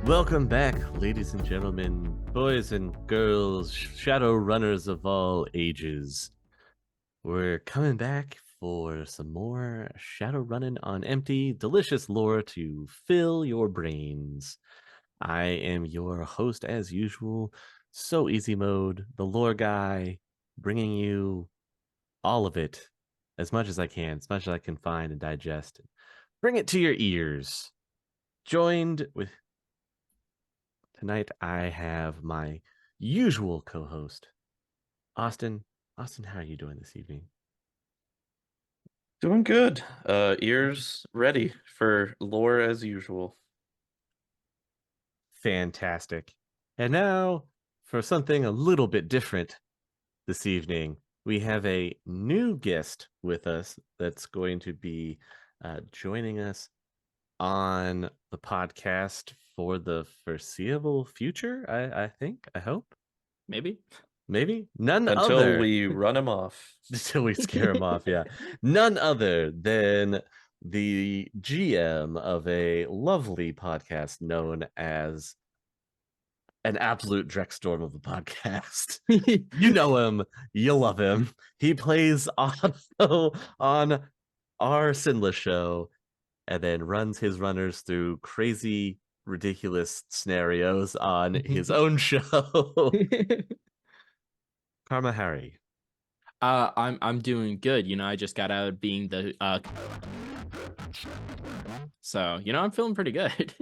Welcome back, ladies and gentlemen, boys and girls, Shadowrunners of all ages. We're coming back for some more Shadowrunnin on empty, delicious lore to fill your brains. I am your host, as usual, So Easy Mode, the lore guy, bringing you all of it as much as I can, as much as I can find and digest. Bring it to your ears. Joined with Tonight, I have my usual co-host, Austin. Austin, how are you doing this evening? Doing good. Ears ready for lore as usual. Fantastic. And now, for something a little bit different this evening, we have a new guest with us that's going to be joining us on the podcast for the foreseeable future, I hope. Maybe Maybe none until other we run him off. until we scare him off. Yeah, none other than the GM of a lovely podcast known as an absolute Dreckstorm of a podcast. You know him, you love him. He plays Otto on our Sinless show and then runs his runners through crazy, ridiculous scenarios on his own show. Karma Harry. I'm doing good. I just got out of being the so I'm feeling pretty good.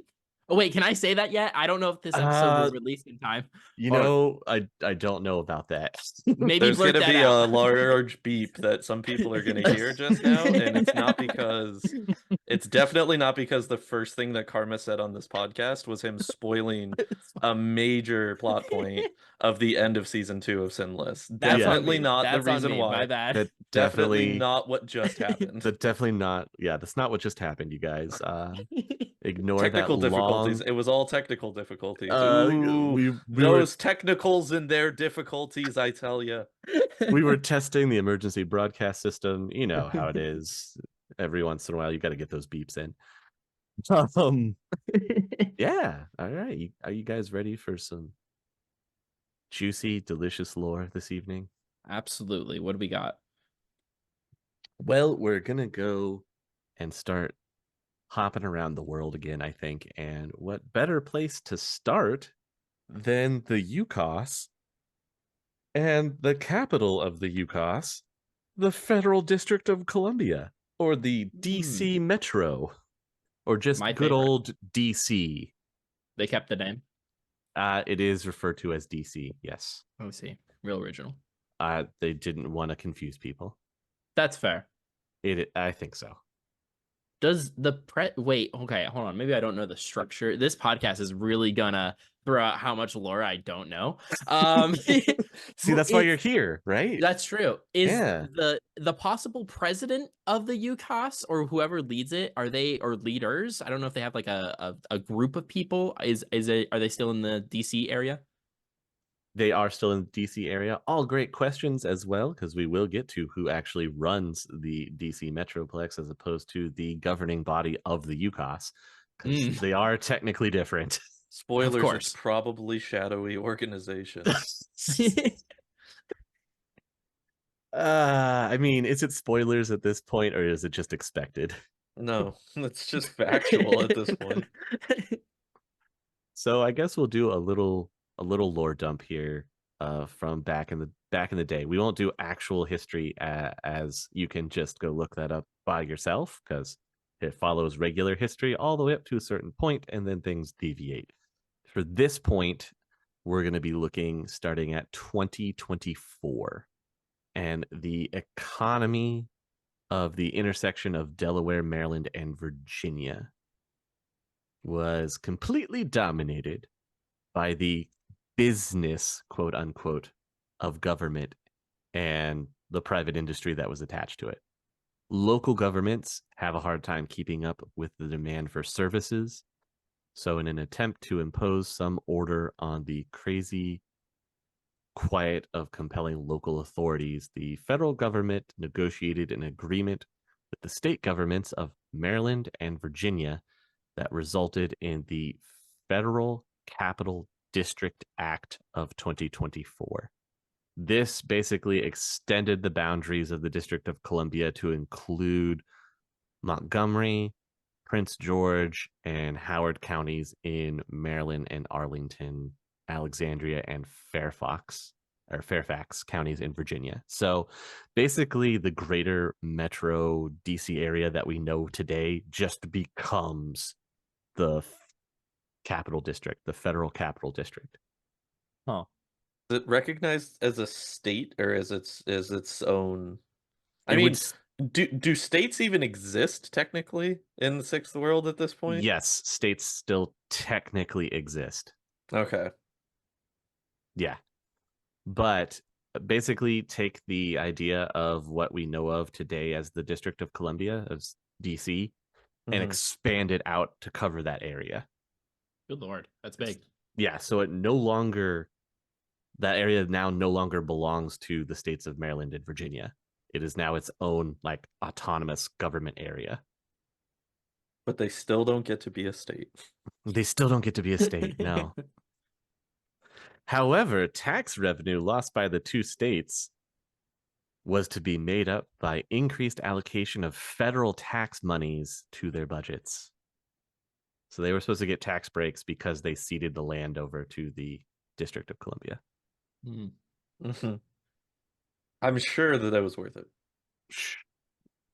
Oh wait, can I say that yet? I don't know if this episode will release in time. I don't know about that. Maybe There's blurt gonna that be out. a large beep that some people are gonna hear just now, and it's definitely not because the first thing that Karma said on this podcast was him spoiling a major plot point of the end of season 2 of Sinless. That's Definitely on me. not That's the on reason me. why. My bad. That Definitely not what just happened. definitely not. Yeah, that's not what just happened, you guys. Ignore Technical that difficulties. long. It was all technical difficulties. Ooh, We were those technicals and their difficulties, I tell you. we were testing the emergency broadcast system. You know how it is. Every once in a while, you got to get those beeps in. Yeah. All right. Are you guys ready for some juicy, delicious lore this evening? Absolutely. What do we got? Well, we're gonna go and start hopping around the world again, I think. And what better place to start than the UCAS and the capital of the UCAS, the Federal District of Columbia, or the DC Metro, or just My good favorite. old DC. They kept the name. It is referred to as DC, yes. Oh, see. Real original. They didn't want to confuse people. That's fair. I think so. Does the wait, okay, hold on. Maybe I don't know the structure. This podcast is really gonna throw out how much lore I don't know. See, that's why you're here, right? That's true. Is Yeah. the possible president of the UCAS or whoever leads it, are they, or leaders? I don't know if they have like a group of people. Are they still in the DC area? They are still in the DC area. All great questions as well, because we will get to who actually runs the DC Metroplex as opposed to the governing body of the UCAS, because they are technically different. Spoilers, Of course. it's probably shadowy organization. I mean, is it spoilers at this point, or is it just expected? No, it's just factual at this point. So I guess we'll do a little lore dump here from back in the day. We won't do actual history as you can just go look that up by yourself, because it follows regular history all the way up to a certain point and then things deviate. For this point, we're going to be looking starting at 2024 and the economy of the intersection of Delaware, Maryland, and Virginia was completely dominated by the business, quote unquote, of government and the private industry that was attached to it. Local governments have a hard time keeping up with the demand for services. So, in an attempt to impose some order on the crazy quiet of compelling local authorities, the federal government negotiated an agreement with the state governments of Maryland and Virginia that resulted in the Federal Capital District Act of 2024. This basically extended the boundaries of the District of Columbia to include Montgomery, Prince George, and Howard counties in Maryland and Arlington, Alexandria, and Fairfax counties in Virginia. So basically the greater metro DC area that we know today just becomes the capital district, the federal capital district. Huh. Is it recognized as a state or as its own? I It mean, would do states even exist technically in the sixth world at this point? yes, states still technically exist. Okay. Yeah. But basically take the idea of what we know of today as the District of Columbia, as DC, and Mhm. expand it out to cover that area. Good Lord. That's big. Yeah, so it no longer, that area now no longer belongs to the states of Maryland and Virginia. It is now its own like autonomous government area. But they still don't get to be a state. They still don't get to be a state, no. However, tax revenue lost by the two states was to be made up by increased allocation of federal tax monies to their budgets. So they were supposed to get tax breaks because they ceded the land over to the District of Columbia. Mhm. I'm sure that was worth it.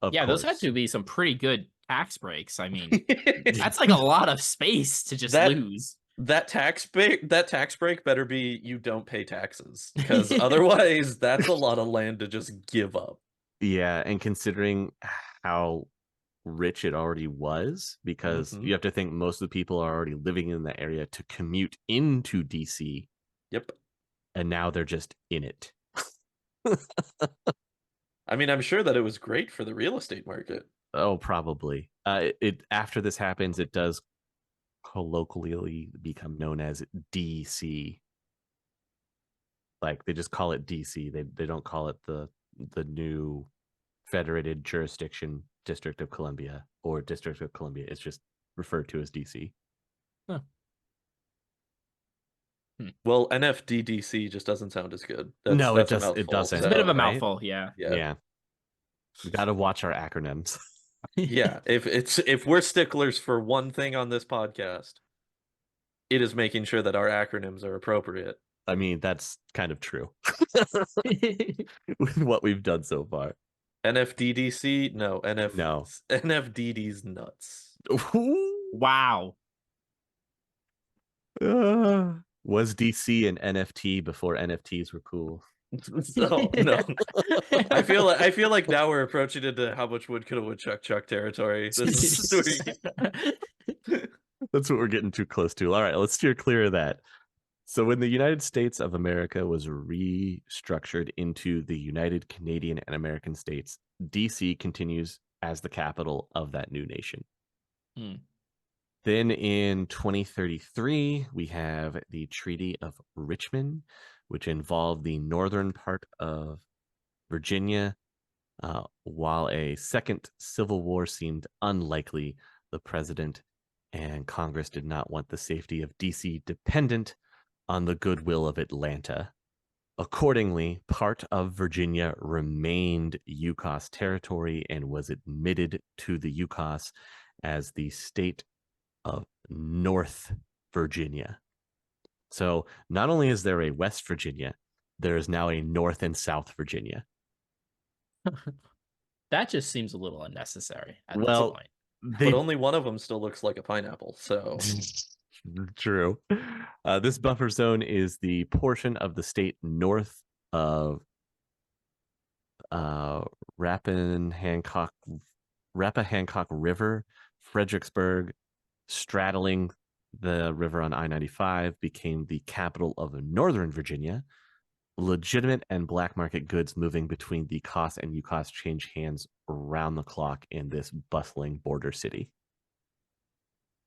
Of Yeah, those had course. to be some pretty good tax breaks. I mean, that's like a lot of space to just That- lose. That tax break better be you don't pay taxes, because otherwise that's a lot of land to just give up. Yeah, and considering how rich it already was, because Mhm. you have to think most of the people are already living in the area to commute into DC, Yep. and now they're just in it. I mean, I'm sure that it was great for the real estate market. Oh, probably. It after this happens, it does colloquially become known as DC. Like they just call it DC. They don't call it the new federated jurisdiction District of Columbia or District of Columbia. It's just referred to as DC. Well, NFDDC just doesn't sound as good. No, That's it a doesn't. It mouthful, doesn't. It's a bit of a right? mouthful, yeah. Yeah. We got to watch our acronyms. Yeah. If we're sticklers for one thing on this podcast, it is making sure that our acronyms are appropriate. I mean, that's kind of true with what we've done so far. NFDDC? No, No. NFDD's nuts. Wow. Was DC an NFT before NFTs were cool? No. I feel like now we're approaching into how much wood could a woodchuck chuck territory. This is That's what we're getting too close to. All right, let's steer clear of that. So when the United States of America was restructured into the United Canadian and American States, DC continues as the capital of that new nation. Then in 2033, we have the Treaty of Richmond, which involved the northern part of Virginia. While a second civil war seemed unlikely, the president and Congress did not want the safety of DC dependent on the goodwill of Atlanta. Accordingly, part of Virginia remained UCAS territory and was admitted to the UCAS as the state of North Virginia. So not only is there a West Virginia, there is now a North and South Virginia. That just seems a little unnecessary at Well, this point. But only one of them still looks like a pineapple, so True. This buffer zone is the portion of the state north of Rappahannock River, Fredericksburg, straddling the river on I-95, became the capital of Northern Virginia. Legitimate and black market goods moving between the COS and UCOS change hands around the clock in this bustling border city.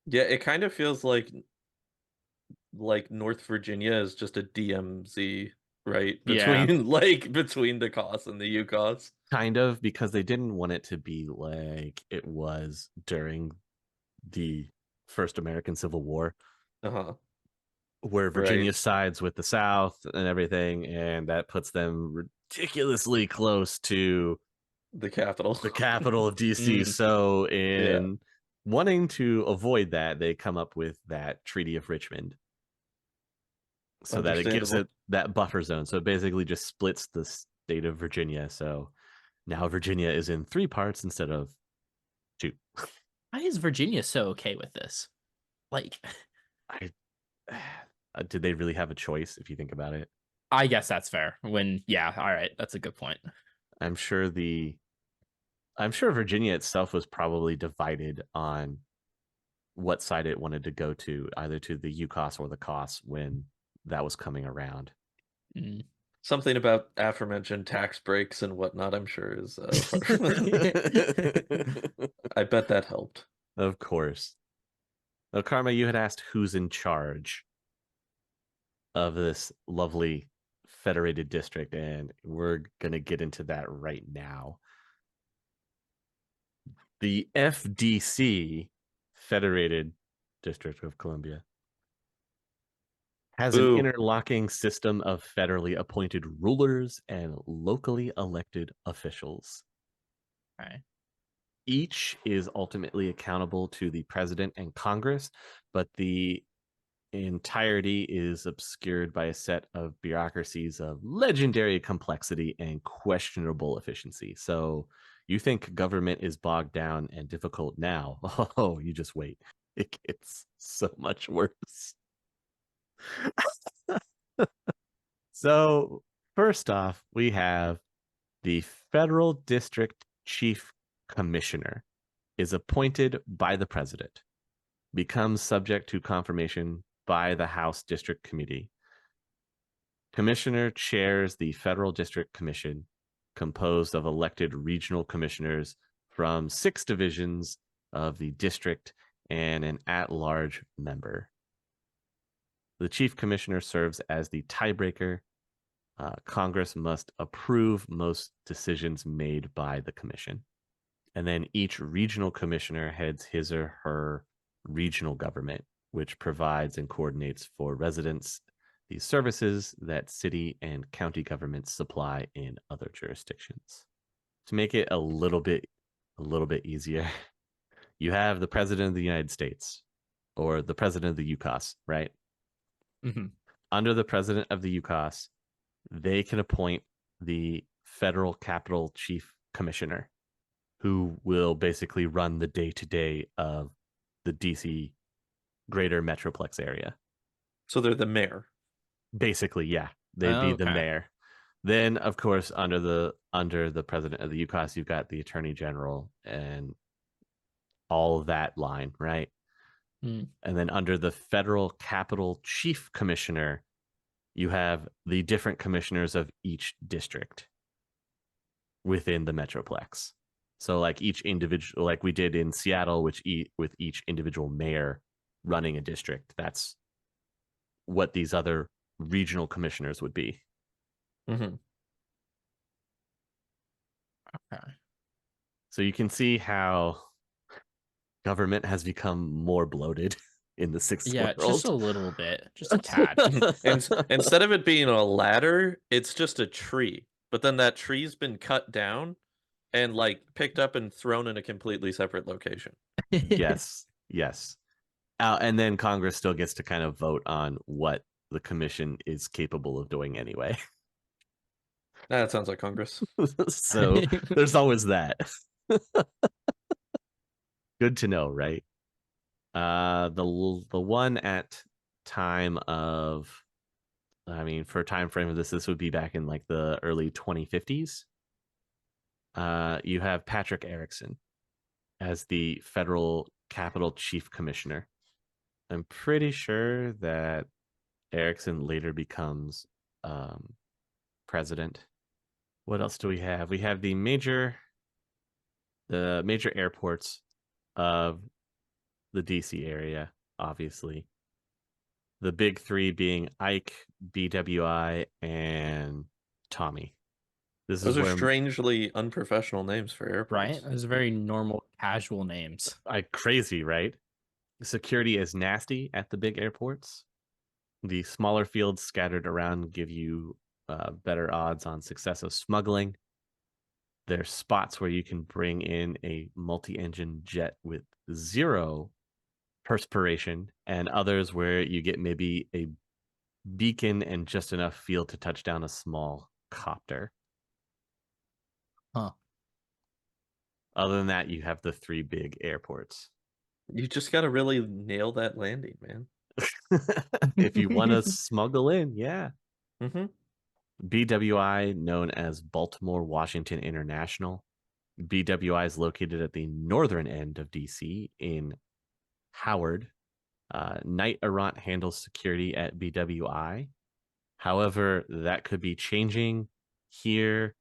yeah, it kind of feels like North Virginia is just a DMZ, right? Yeah. Between the COS and the UCOS. Kind of, because they didn't want it to be like it was during the First American Civil War. Uh-huh. where Virginia Right. sides with the South and everything, and that puts them ridiculously close to The capital. the capital of DC. So, in wanting to avoid that, they come up with that Treaty of Richmond, so that it gives Understandable. it that buffer zone. So it basically just splits the state of Virginia. So now Virginia is in 3 parts instead of 2. Why is Virginia so okay with this? Like, I did they really have a choice if you think about it? I guess that's fair. Yeah, all right, that's a good point. I'm sure Virginia itself was probably divided on what side it wanted to go to, either to the UCAS or the COS when that was coming around. Something about aforementioned tax breaks and whatnot, I'm sure is I bet that helped. Of course. Now, Karma, you had asked who's in charge of this lovely federated district, and we're going to get into that right now. The FDC, Federated District of Columbia, has an interlocking system of federally appointed rulers and locally elected officials. Okay. Each is ultimately accountable to the president and Congress, but the entirety is obscured by a set of bureaucracies of legendary complexity and questionable efficiency. So you think government is bogged down and difficult now? Oh, you just wait. It gets so much worse. So, first off, we have the Federal District Chief Commissioner is appointed by the president, becomes subject to confirmation by the House District Committee. Commissioner chairs the Federal District Commission, composed of elected regional commissioners from 6 divisions of the district and an at-large member. The Chief Commissioner serves as the tiebreaker. Congress must approve most decisions made by the Commission. And then each regional commissioner heads his or her regional government, which provides and coordinates for residents the services that city and county governments supply in other jurisdictions. To make it a little bit easier, you have the President of the United States, or the President of the UCAS, right? Mm-hmm. Under the President of the UCAS, they can appoint the Federal Capital Chief Commissioner, who will basically run the day-to-day of the DC greater metroplex area. So they're the mayor. Basically, yeah. They'd be the mayor. Then, of course, under the president of the UCAS, you've got the attorney general and all of that line, right? And then under the Federal Capital Chief Commissioner, you have the different commissioners of each district within the metroplex. So like each individual, like we did in Seattle, with each individual mayor running a district, that's what these other regional commissioners would be. Okay. So you can see how government has become more bloated in the sixth world. Just a little bit, just a tad. And instead of it being a ladder, it's just a tree. But then that tree's been cut down and like picked up and thrown in a completely separate location. Yes. And then Congress still gets to kind of vote on what the commission is capable of doing anyway. That sounds like Congress. So there's always that. Good to know, right? The one at time of, for a time frame of this would be back in like the early 2050s. You have Patrick Erickson as the Federal Capital Chief Commissioner. I'm pretty sure that Erickson later becomes president. What else do we have? We have the major airports of the DC area, obviously. The big 3 being Ike, BWI, and Tommy. Those are strangely unprofessional names for airports. Right? Those are very normal, casual names. Crazy, right? Security is nasty at the big airports. The smaller fields scattered around give you better odds on success of smuggling. There's spots where you can bring in a multi-engine jet with 0 perspiration, and others where you get maybe a beacon and just enough fuel to touch down a small copter. Huh. Other than that, you have the 3 big airports. You just gotta really nail that landing, man. If you want to smuggle in, yeah. Mm-hmm. BWI, known as Baltimore Washington International. BWI is located at the northern end of DC in Howard. Knight Errant handles security at BWI. However, that could be changing here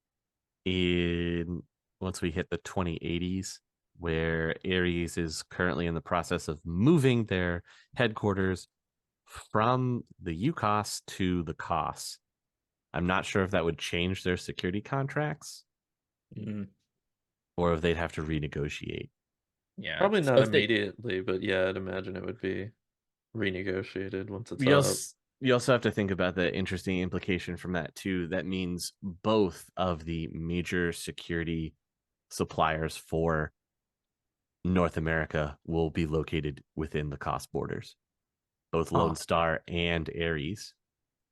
once we hit the 2080s, where Ares is currently in the process of moving their headquarters from the UCAS to the COS. I'm not sure if that would change their security contracts or if they'd have to renegotiate. Yeah. Probably So not if they- immediately, but yeah, I'd imagine it would be renegotiated once it's You up. also have to think about the interesting implication from that too. That means both of the major security suppliers for North America will be located within the COS borders, both Lone Star and Ares.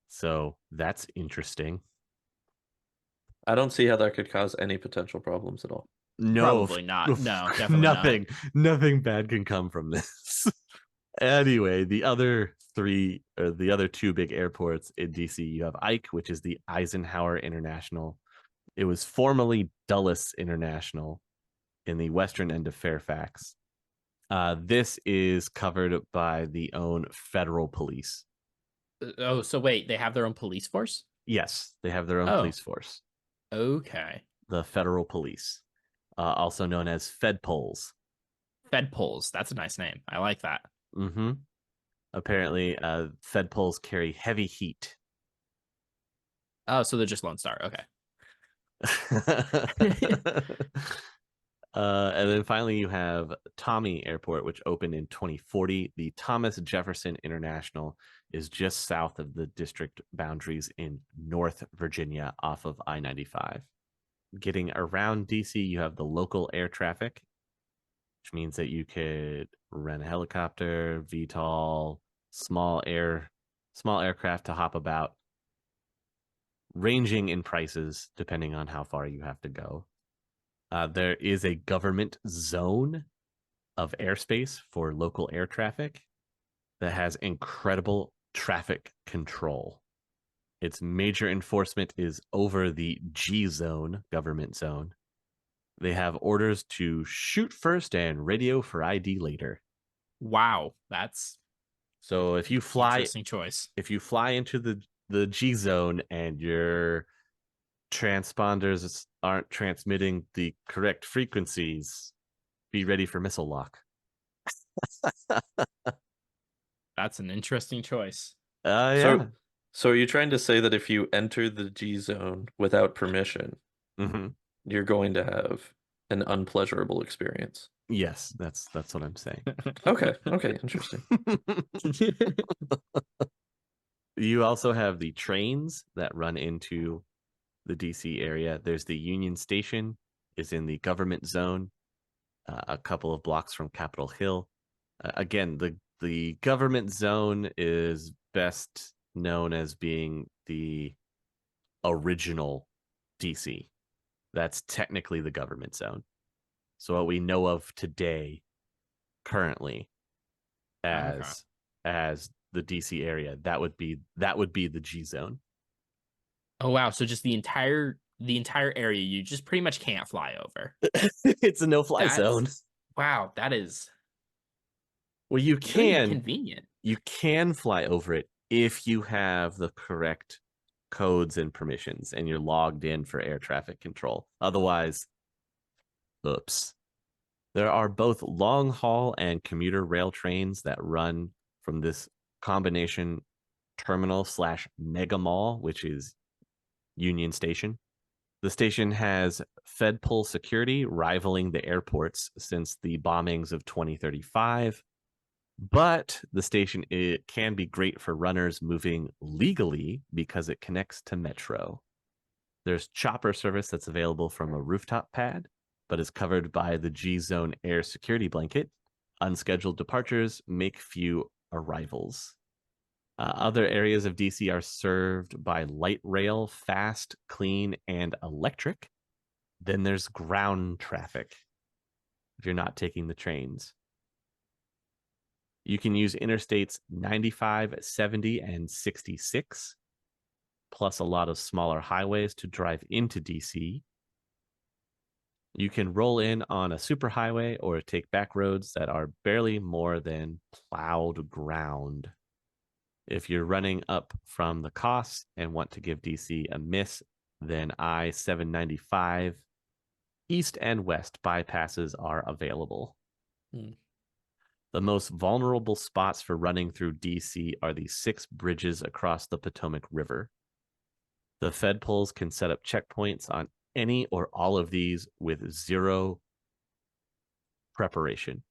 So that's interesting. I don't see how that could cause any potential problems at all. No, Probably not. No, definitely nothing bad can come from this. Anyway, the other 2 big airports in DC, you have Ike, which is the Eisenhower International. It was formerly Dulles International in the western end of Fairfax. This is covered by the own federal police. Oh, so wait, they have their own police force? Yes, they have their own police force. Okay. The federal police, also known as Fedpols. Fedpols. That's a nice name. I like that. Mm-hmm. Apparently, Fedpols carry heavy heat. Oh, so they're just Lone Star. Okay. And then finally, you have Tommy Airport, which opened in 2040. The Thomas Jefferson International is just south of the district boundaries in North Virginia off of I-95. Getting around DC, you have the local air traffic, which means that you could rent a helicopter, VTOL, small aircraft to hop about, ranging in prices depending on how far you have to go. There is a government zone of airspace for local air traffic that has incredible traffic control. Its major enforcement is over the G zone, government zone. They have orders to shoot first and radio for ID later. Wow, that's so if you fly interesting choice. If you fly into the G zone and your transponders aren't transmitting the correct frequencies, be ready for missile lock. That's an interesting choice. Yeah. So are you trying to say that if you enter the G zone without permission, you're going to have an unpleasurable experience? Yes, that's what I'm saying. Okay, interesting. You also have the trains that run into the DC area. There's the Union Station, is in the government zone, a couple of blocks from Capitol Hill. Again, the government zone is best known as being the original DC. That's technically the government zone. So what we know of today, currently, as the DC area, that would be the G zone. Oh wow! So just the entire area, you just pretty much can't fly over. It's a no-fly zone. Wow, that is. Well, you can convenient. You can fly over it if you have the correct codes and permissions and you're logged in for air traffic control. Otherwise, oops. There are both long-haul and commuter rail trains that run from this combination terminal / mega mall, which is Union Station. The station has Fedpol security rivaling the airports since the bombings of 2035. But the station, it can be great for runners moving legally because it connects to Metro. There's chopper service that's available from a rooftop pad, but is covered by the G Zone air security blanket. Unscheduled departures make few arrivals. Other areas of DC are served by light rail, fast, clean, and electric. Then there's ground traffic if you're not taking the trains. You can use interstates 95, 70, and 66, plus a lot of smaller highways to drive into DC. You can roll in on a superhighway or take back roads that are barely more than plowed ground. If you're running up from the costs and want to give DC a miss, then I-795 east and west bypasses are available. The most vulnerable spots for running through DC are the 6 bridges across the Potomac River. The Fed poles can set up checkpoints on any or all of these with 0 preparation.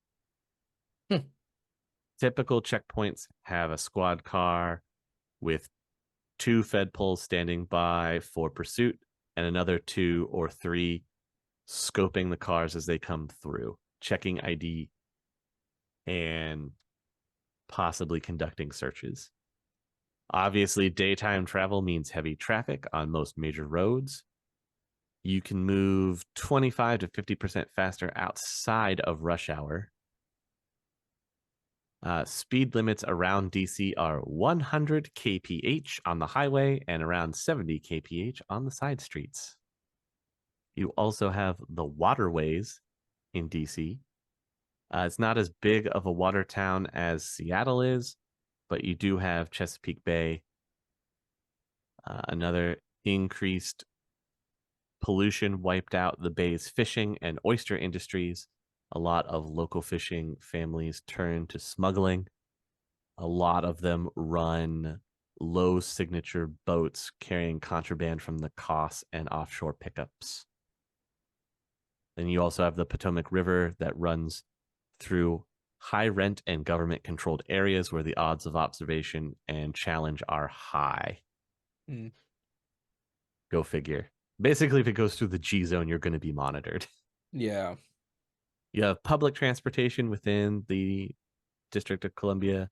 Typical checkpoints have a squad car with 2 Fed poles standing by for pursuit and another 2 or 3 scoping the cars as they come through, checking ID, and possibly conducting searches. Obviously, daytime travel means heavy traffic on most major roads. You can move 25 to 50% faster outside of rush hour. Speed limits around DC are 100 kph on the highway and around 70 kph on the side streets. You also have the waterways in DC. It's not as big of a water town as Seattle is, but you do have Chesapeake Bay. Another increased pollution wiped out the bay's fishing and oyster industries. A lot of local fishing families turn to smuggling. A lot of them run low signature boats carrying contraband from the Coss and offshore pickups. Then you also have the Potomac River that runs through high rent and government controlled areas where the odds of observation and challenge are high. Go figure. Basically, if it goes through the G zone, you're going to be monitored. Yeah. You have public transportation within the District of Columbia.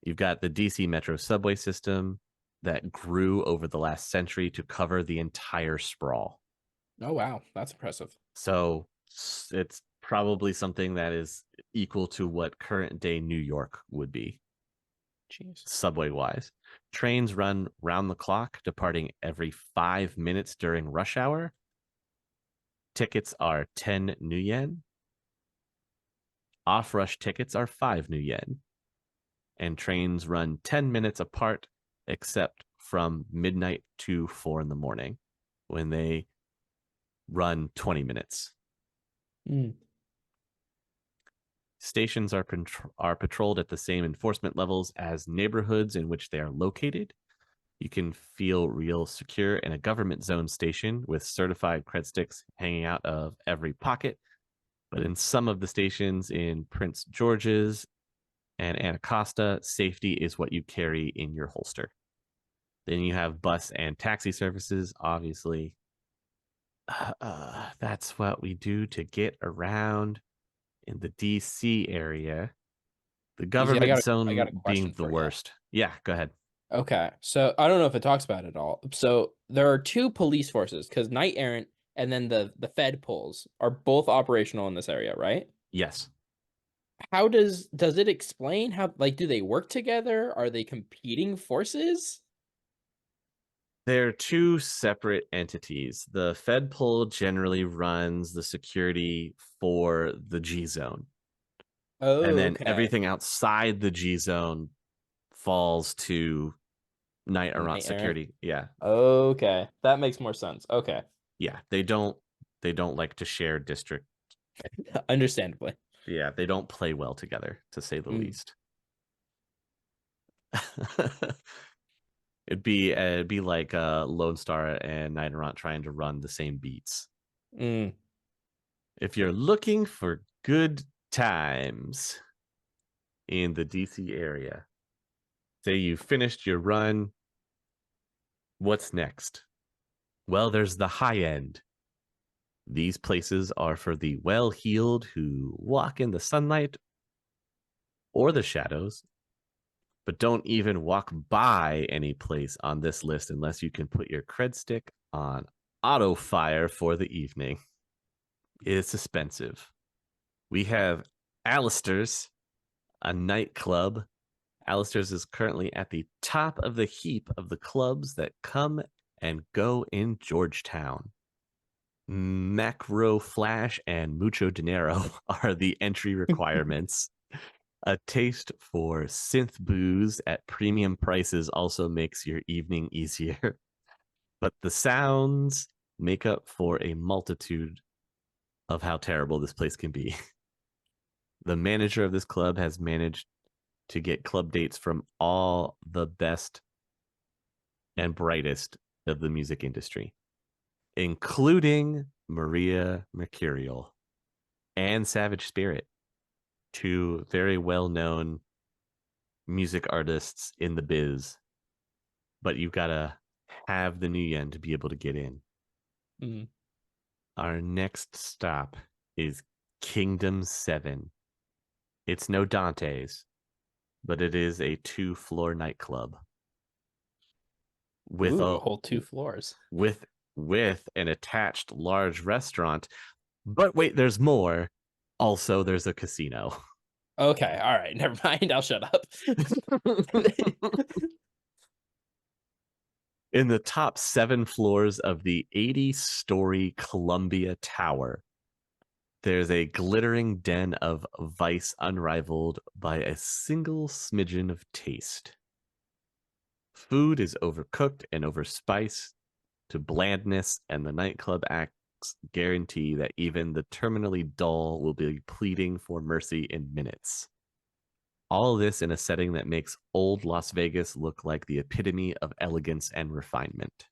You've got the DC Metro subway system that grew over the last century to cover the entire sprawl. Oh, wow. That's impressive. So it's probably something that is equal to what current day New York would be. Jeez. Subway wise. Trains run round the clock, departing every 5 minutes during rush hour. Tickets are 10 new yen. Off rush tickets are 5 new yen. And trains run 10 minutes apart, except from midnight to 4 in the morning, when they run 20 minutes. Stations are patrolled at the same enforcement levels as neighborhoods in which they are located. You can feel real secure in a government zone station with certified cred sticks hanging out of every pocket. But in some of the stations in Prince George's and Anacostia, safety is what you carry in your holster. Then you have bus and taxi services, obviously. That's what we do to get around in the DC area. The government zone being the worst. Yeah, go ahead. Okay, so I don't know if it talks about it all. So there are 2 police forces because Knight Errant and then the Fed poles are both operational in this area, right? Yes. How does it explain how, like, do they work together? Are they competing forces? They're 2 separate entities. The Fed pole generally runs the security for the G zone. Oh, and then okay. everything outside the G zone falls to Knight Errant security. Yeah. Okay, that makes more sense. Okay. Yeah, they don't like to share district. Understandably. Yeah, they don't play well together, to say the least. It'd be like Lone Star and Knight Errant trying to run the same beats. If you're looking for good times, in the DC area. Say you finished your run. What's next? Well, there's the high end. These places are for the well-heeled who walk in the sunlight or the shadows, but don't even walk by any place on this list unless you can put your cred stick on auto fire for the evening. It's expensive. We have Alistair's, a nightclub. Alistair's is currently at the top of the heap of the clubs that come and go in Georgetown. Macro Flash and Mucho Dinero are the entry requirements. A taste for synth booze at premium prices also makes your evening easier. But the sounds make up for a multitude of how terrible this place can be. The manager of this club has managed to get club dates from all the best and brightest of the music industry, including Maria Mercurial and Savage Spirit, two very well-known music artists in the biz. But you've got to have the new yen to be able to get in. Mm-hmm. Our next stop is Kingdom 7. It's no Dante's, but it is a 2-floor nightclub with a whole 2 floors with an attached large restaurant. But wait, there's more. Also, there's a casino. Okay, all right, never mind. I'll shut up. In the top 7 floors of the 80-story Columbia Tower, there's a glittering den of vice unrivaled by a single smidgen of taste. Food is overcooked and overspiced to blandness, and the nightclub acts guarantee that even the terminally dull will be pleading for mercy in minutes. All this in a setting that makes old Las Vegas look like the epitome of elegance and refinement.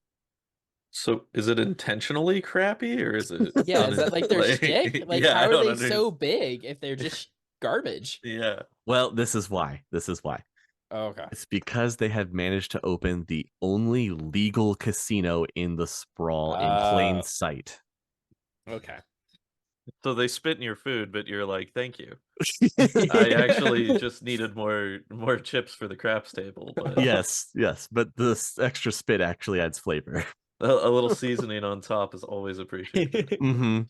So is it intentionally crappy, or is it? Yeah, is that like their shtick? Like, yeah, how are they so big if they're just garbage? Yeah. Well, this is why. Oh, okay. It's because they had managed to open the only legal casino in the Sprawl in plain sight. Okay. So they spit in your food, but you're like, thank you. I actually just needed more chips for the craps table. But yes, but this extra spit actually adds flavor. a little seasoning on top is always appreciated. Mm-hmm.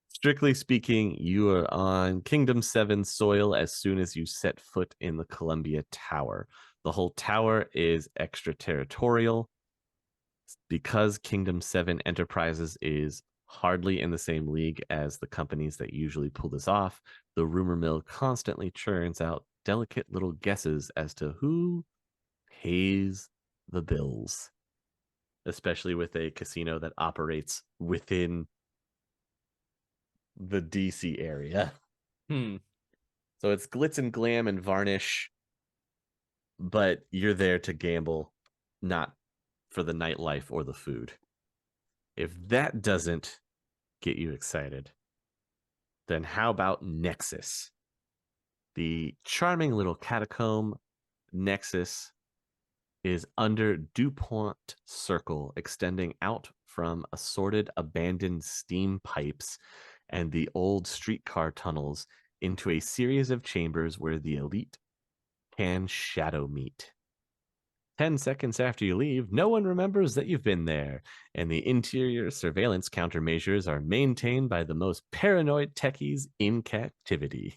Strictly speaking, you are on Kingdom 7 soil as soon as you set foot in the Columbia Tower. The whole tower is extraterritorial. Because Kingdom 7 Enterprises is hardly in the same league as the companies that usually pull this off, the rumor mill constantly churns out delicate little guesses as to who pays the bills, especially with a casino that operates within the DC area. So it's glitz and glam and varnish, but you're there to gamble, not for the nightlife or the food. If that doesn't get you excited, then how about Nexus? The charming little catacomb Nexus is under DuPont Circle, extending out from assorted abandoned steam pipes and the old streetcar tunnels into a series of chambers where the elite can shadow meet. 10 seconds after you leave, no one remembers that you've been there, and the interior surveillance countermeasures are maintained by the most paranoid techies in captivity.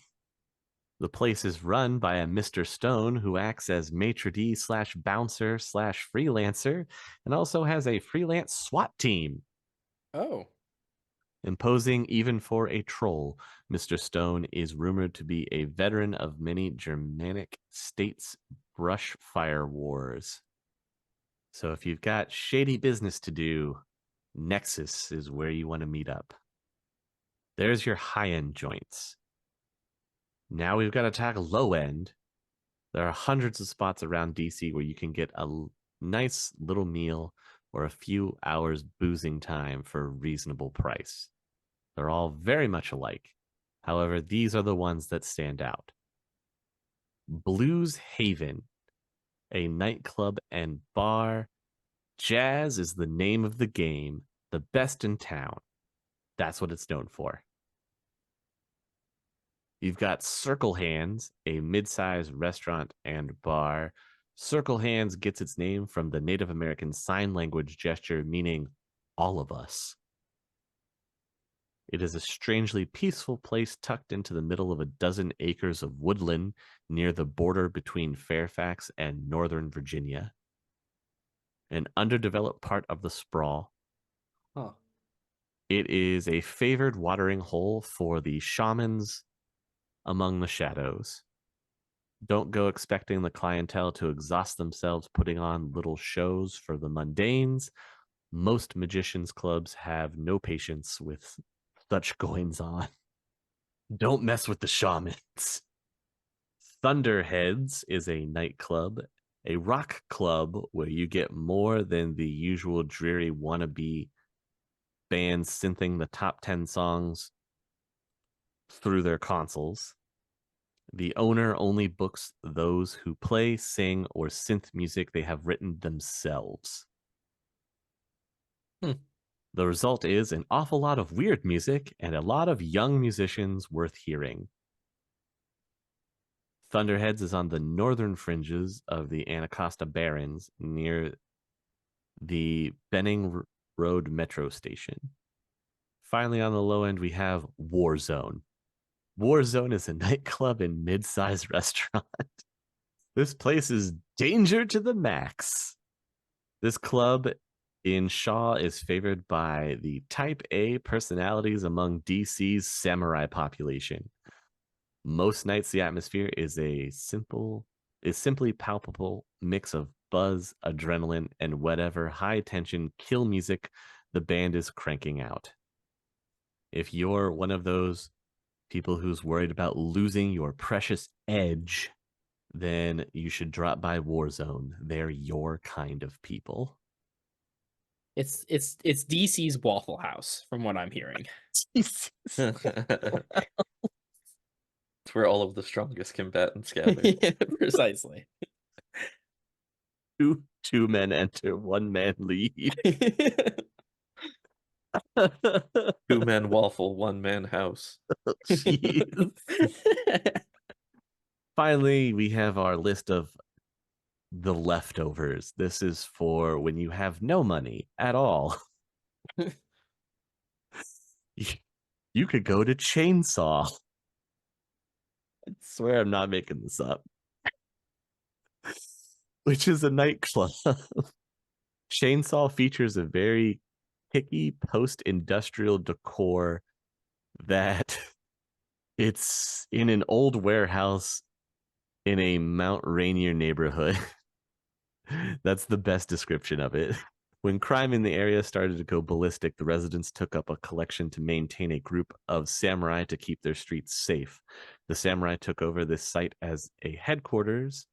The place is run by a Mr. Stone who acts as maitre d' /bouncer / freelancer and also has a freelance SWAT team. Oh. Imposing even for a troll, Mr. Stone is rumored to be a veteran of many Germanic states' brush fire wars. So if you've got shady business to do, Nexus is where you want to meet up. There's your high-end joints. Now we've got to talk low-end. There are hundreds of spots around DC where you can get a nice little meal or a few hours boozing time for a reasonable price. They're all very much alike. However, these are the ones that stand out. Blues Haven, a nightclub and bar. Jazz is the name of the game, the best in town. That's what it's known for. You've got Circle Hands, a mid-sized restaurant and bar. Circle Hands gets its name from the Native American Sign Language gesture meaning all of us. It is a strangely peaceful place tucked into the middle of a dozen acres of woodland near the border between Fairfax and Northern Virginia. An underdeveloped part of the Sprawl. Huh. It is a favored watering hole for the shamans among the shadows. Don't go expecting the clientele to exhaust themselves putting on little shows for the mundanes. Most magicians' clubs have no patience with such goings on. Don't mess with the shamans. Thunderheads is a nightclub, a rock club where you get more than the usual dreary wannabe bands synthing the top 10 songs through their consoles. The owner only books those who play, sing, or synth music they have written themselves. The result is an awful lot of weird music and a lot of young musicians worth hearing. Thunderheads is on the northern fringes of the Anacostia Barrens near the Benning Road Metro Station. Finally, on the low end, we have Warzone. Warzone is a nightclub and mid-sized restaurant. This place is danger to the max. This club in Shaw is favored by the type A personalities among DC's samurai population. Most nights the atmosphere is simply palpable mix of buzz, adrenaline, and whatever high tension kill music the band is cranking out. If you're one of those people who's worried about losing your precious edge, then you should drop by Warzone. They're your kind of people. It's DC's Waffle House, from what I'm hearing. It's where all of the strongest combatants gather. Yeah, precisely. Two men enter, one man leave. 2 man waffle, 1 man house. Jeez. Finally, we have our list of the leftovers. This is for when you have no money at all. You could go to Chainsaw. I swear I'm not making this up. Which is a nightclub. Chainsaw features a very hicky post-industrial decor that it's in an old warehouse in a Mount Rainier neighborhood. That's the best description of it. When crime in the area started to go ballistic, the residents took up a collection to maintain a group of samurai to keep their streets safe. The samurai took over this site as a headquarters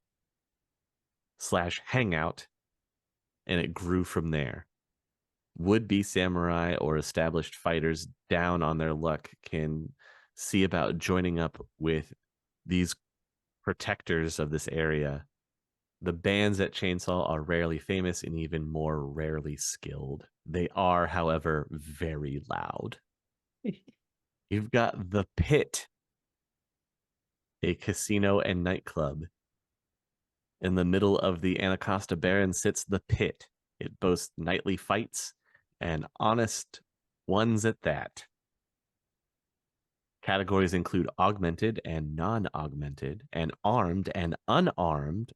/ hangout, and it grew from there. Would-be samurai or established fighters down on their luck can see about joining up with these protectors of this area. The bands at Chainsaw are rarely famous and even more rarely skilled. They are, however, very loud. You've got The Pit, a casino and nightclub. In the middle of the Anacostia Baron sits The Pit. It boasts nightly fights and honest ones at that. Categories include augmented and non-augmented, and armed and unarmed,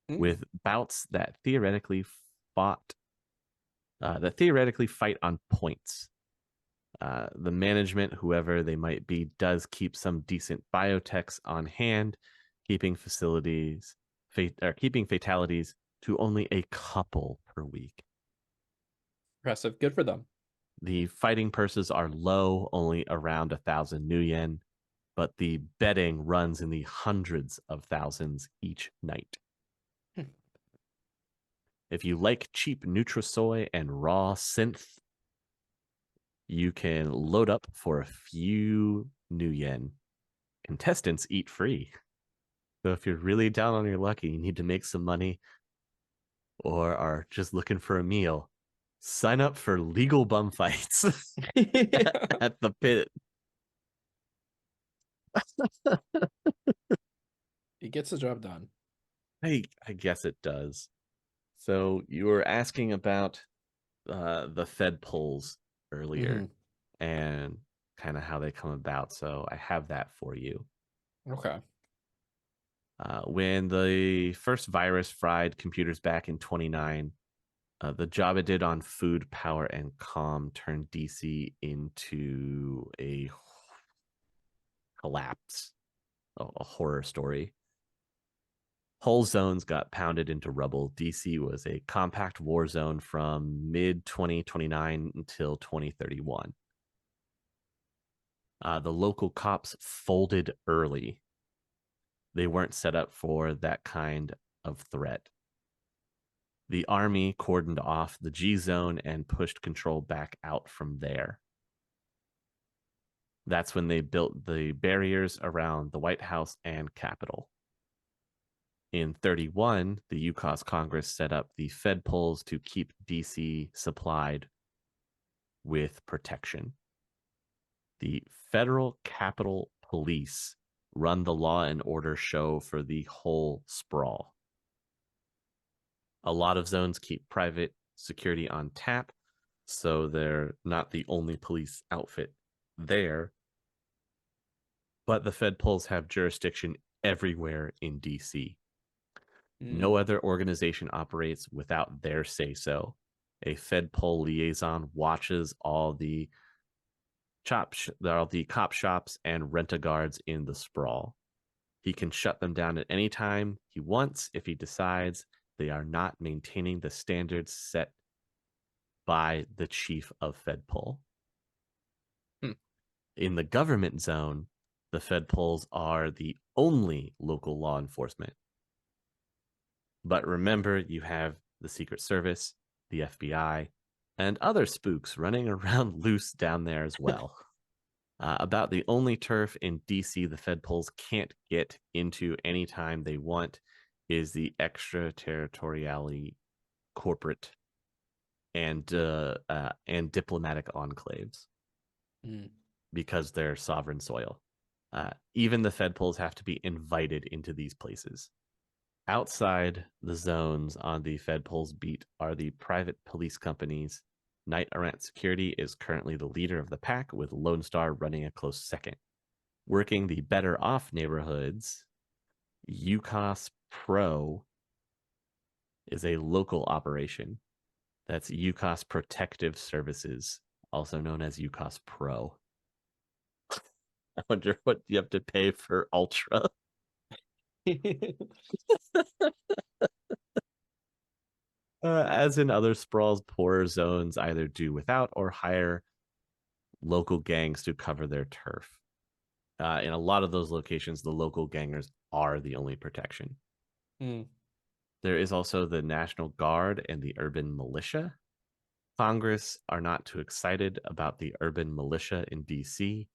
with bouts that theoretically fight on points. The management, whoever they might be, does keep some decent biotechs on hand, keeping fatalities to only a couple per week. Impressive. Good for them. The fighting purses are low, only around 1,000 new yen, but the betting runs in the hundreds of thousands each night. If you like cheap Nutrisoy and raw synth, you can load up for a few New Yen. Contestants eat free. So if you're really down on your luck and you need to make some money or are just looking for a meal, sign up for legal bum fights at the pit. It gets the job done. I guess it does. So you were asking about the Fed polls earlier and kind of how they come about. So I have that for you. Okay. When the first virus fried computers back in 29, the job it did on food, power, and calm turned DeeCee into a collapse, a horror story. Whole zones got pounded into rubble. DeeCee was a compact war zone from mid 2029 until 2031. The local cops folded early. They weren't set up for that kind of threat. The army cordoned off the G zone and pushed control back out from there. That's when they built the barriers around the White House and Capitol. In 31, the UCAS Congress set up the Fed polls to keep DeeCee supplied with protection. The Federal Capitol Police run the law and order show for the whole sprawl. A lot of zones keep private security on tap, so they're not the only police outfit there. But the Fed polls have jurisdiction everywhere in DeeCee. No other organization operates without their say-so. A Fed poll liaison watches all the cop shops and rent-a-guards in the sprawl. He can shut them down at any time he wants if he decides they are not maintaining the standards set by the chief of Fed poll. In the government zone, the Fed polls are the only local law enforcement. But remember, you have the Secret Service, the FBI, and other spooks running around loose down there as well. About the only turf in DeeCee the Fed polls can't get into anytime they want is the extraterritoriality corporate and diplomatic enclaves because they're sovereign soil. Even the Fed polls have to be invited into these places. Outside the zones on the Fed polls beat are the private police companies. Knight Errant Security is currently the leader of the pack, with Lone Star running a close second. Working the better off neighborhoods, UCAS Pro is a local operation. That's UCAS Protective Services, also known as UCAS Pro. I wonder what you have to pay for Ultra. As in other sprawls, poorer zones either do without or hire local gangs to cover their turf. In a lot of those locations, the local gangers are the only protection. There is also the National Guard and the urban militia. Congress are not too excited about the urban militia in DeeCee.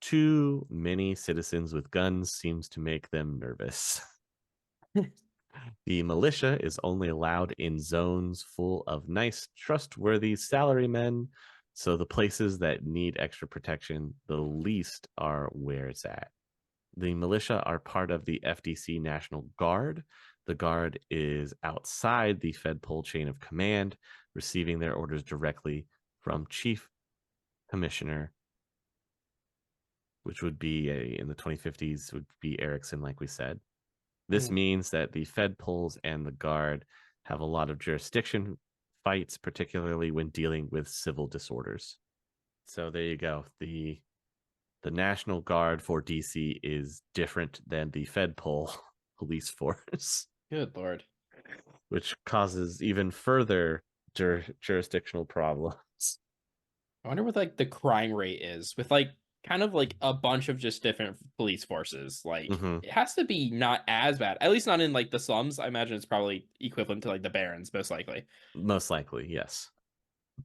Too many citizens with guns seems to make them nervous. The militia is only allowed in zones full of nice, trustworthy salarymen, so the places that need extra protection the least are where it's at. The militia are part of the FDC National Guard. The Guard is outside the Fed poll chain of command, receiving their orders directly from Chief Commissioner, which would be in the 2050s would be Erickson, like we said. This means that the Fed polls and the Guard have a lot of jurisdiction fights, particularly when dealing with civil disorders. So there you go. The National Guard for DeeCee is different than the Fed poll police force. Good Lord. Which causes even further jurisdictional problems. I wonder what like the crime rate is with like kind of like a bunch of just different police forces. Like it has to be not as bad, at least not in like the slums. I imagine it's probably equivalent to like the Barrens, most likely. Most likely, yes.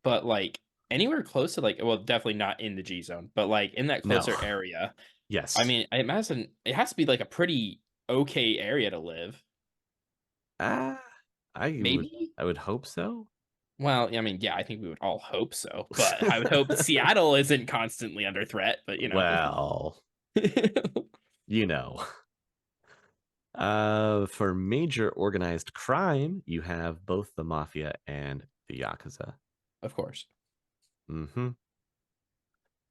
But like anywhere close to like, well, definitely not in the G zone, but like in that No. closer area. I Yes. mean, I imagine it has to be like a pretty okay area to live. Ah, Maybe? I would hope so. Well, I mean, yeah, I think we would all hope so, but I would hope Seattle isn't constantly under threat, but you know. Well, you know. For major organized crime, you have both the mafia and the yakuza. Of course. Mm-hmm.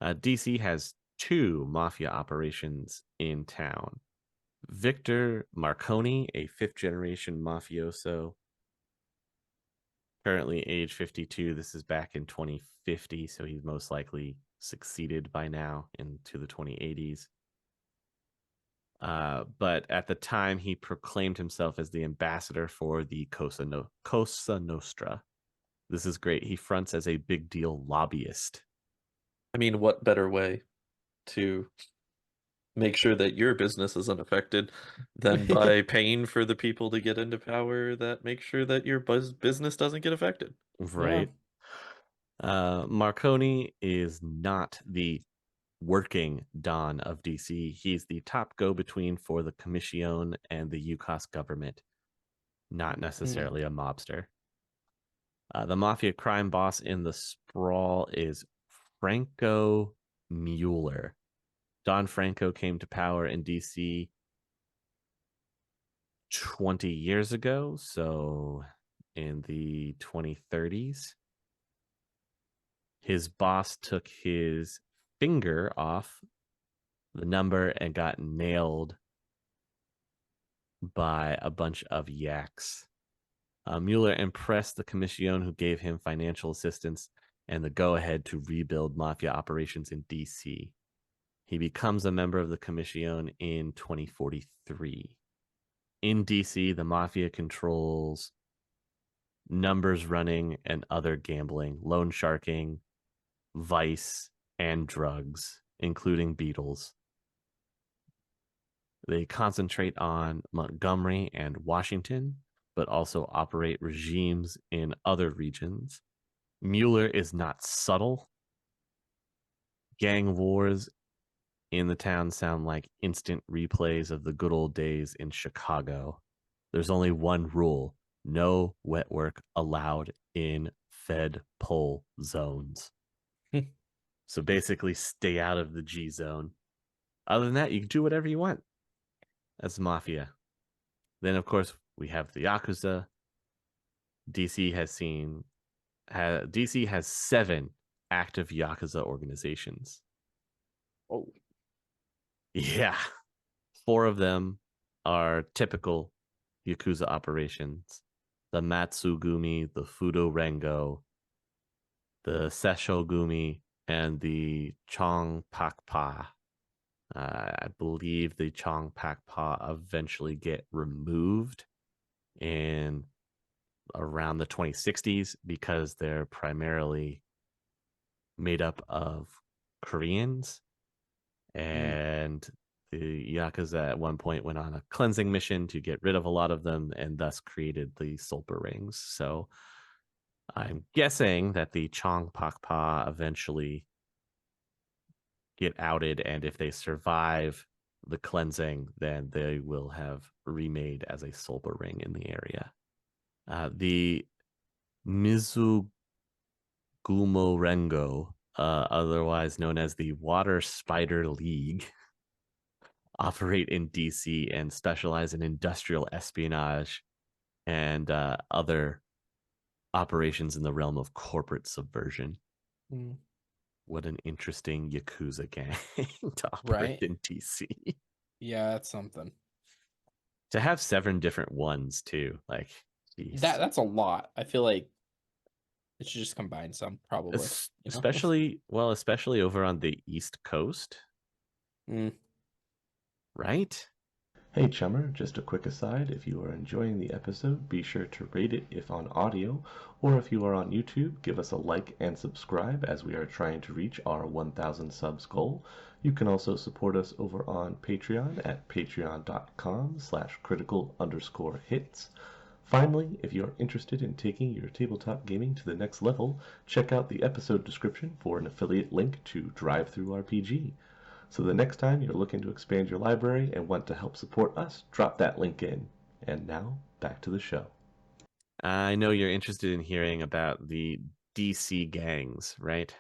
DC has 2 mafia operations in town. Victor Marconi, a 5th-generation mafioso, currently age 52. This is back in 2050, so he's most likely succeeded by now into the 2080s. But at the time, he proclaimed himself as the ambassador for the Cosa Nostra. This is great. He fronts as a big deal lobbyist. I mean, what better way to make sure that your business isn't affected than by paying for the people to get into power that make sure that your business doesn't get affected? Right. Marconi is not the working Don of DC. He's the top go-between for the Commission and the UCAS government, not necessarily a mobster. The mafia crime boss in the Sprawl is Franco Mueller. Don Franco came to power in DC 20 years ago, so in the 2030s. His boss took his finger off the number and got nailed by a bunch of yaks. Mueller impressed the Commission, who gave him financial assistance and the go-ahead to rebuild mafia operations in DC. He becomes a member of the Commission in 2043. In DC, the mafia controls numbers running and other gambling, loan sharking, vice, and drugs, including beetles. They concentrate on Montgomery and Washington, but also operate regimes in other regions. Mueller is not subtle. Gang wars in the town sound like instant replays of the good old days in Chicago. There's only one rule: no wet work allowed in Fed pull zones. So basically, stay out of the G zone. Other than that, you can do whatever you want. That's mafia. Then, of course, we have the Yakuza. DC has 7 active Yakuza organizations. Oh. Yeah. 4 of them are typical Yakuza operations. The Matsugumi, the Fudo Rengo, the Seshogumi, and the Chongpakpa. I believe the Chongpakpa eventually get removed in around the 2060s because they're primarily made up of Koreans. And the Yakuza at one point went on a cleansing mission to get rid of a lot of them and thus created the Sulper Rings. So I'm guessing that the Chongpakpa eventually get outed, and if they survive the cleansing, then they will have remade as a Sulper Ring in the area. The Mizugumo Rengo, otherwise known as the Water Spider League, operate in DC and specialize in industrial espionage and other operations in the realm of corporate subversion. What an interesting Yakuza gang to operate in DC. Yeah, that's something. To have 7 different ones too, like, geez. That's a lot. I feel like it should just combine some, probably. Especially over on the East Coast. Right? Hey Chummer, just a quick aside, if you are enjoying the episode, be sure to rate it if on audio, or if you are on YouTube, give us a like and subscribe as we are trying to reach our 1,000 subs goal. You can also support us over on Patreon at patreon.com/critical_hits. Finally, if you are interested in taking your tabletop gaming to the next level, check out the episode description for an affiliate link to DriveThruRPG. So the next time you're looking to expand your library and want to help support us, drop that link in. And now, back to the show. I know you're interested in hearing about the DeeCee gangs, right?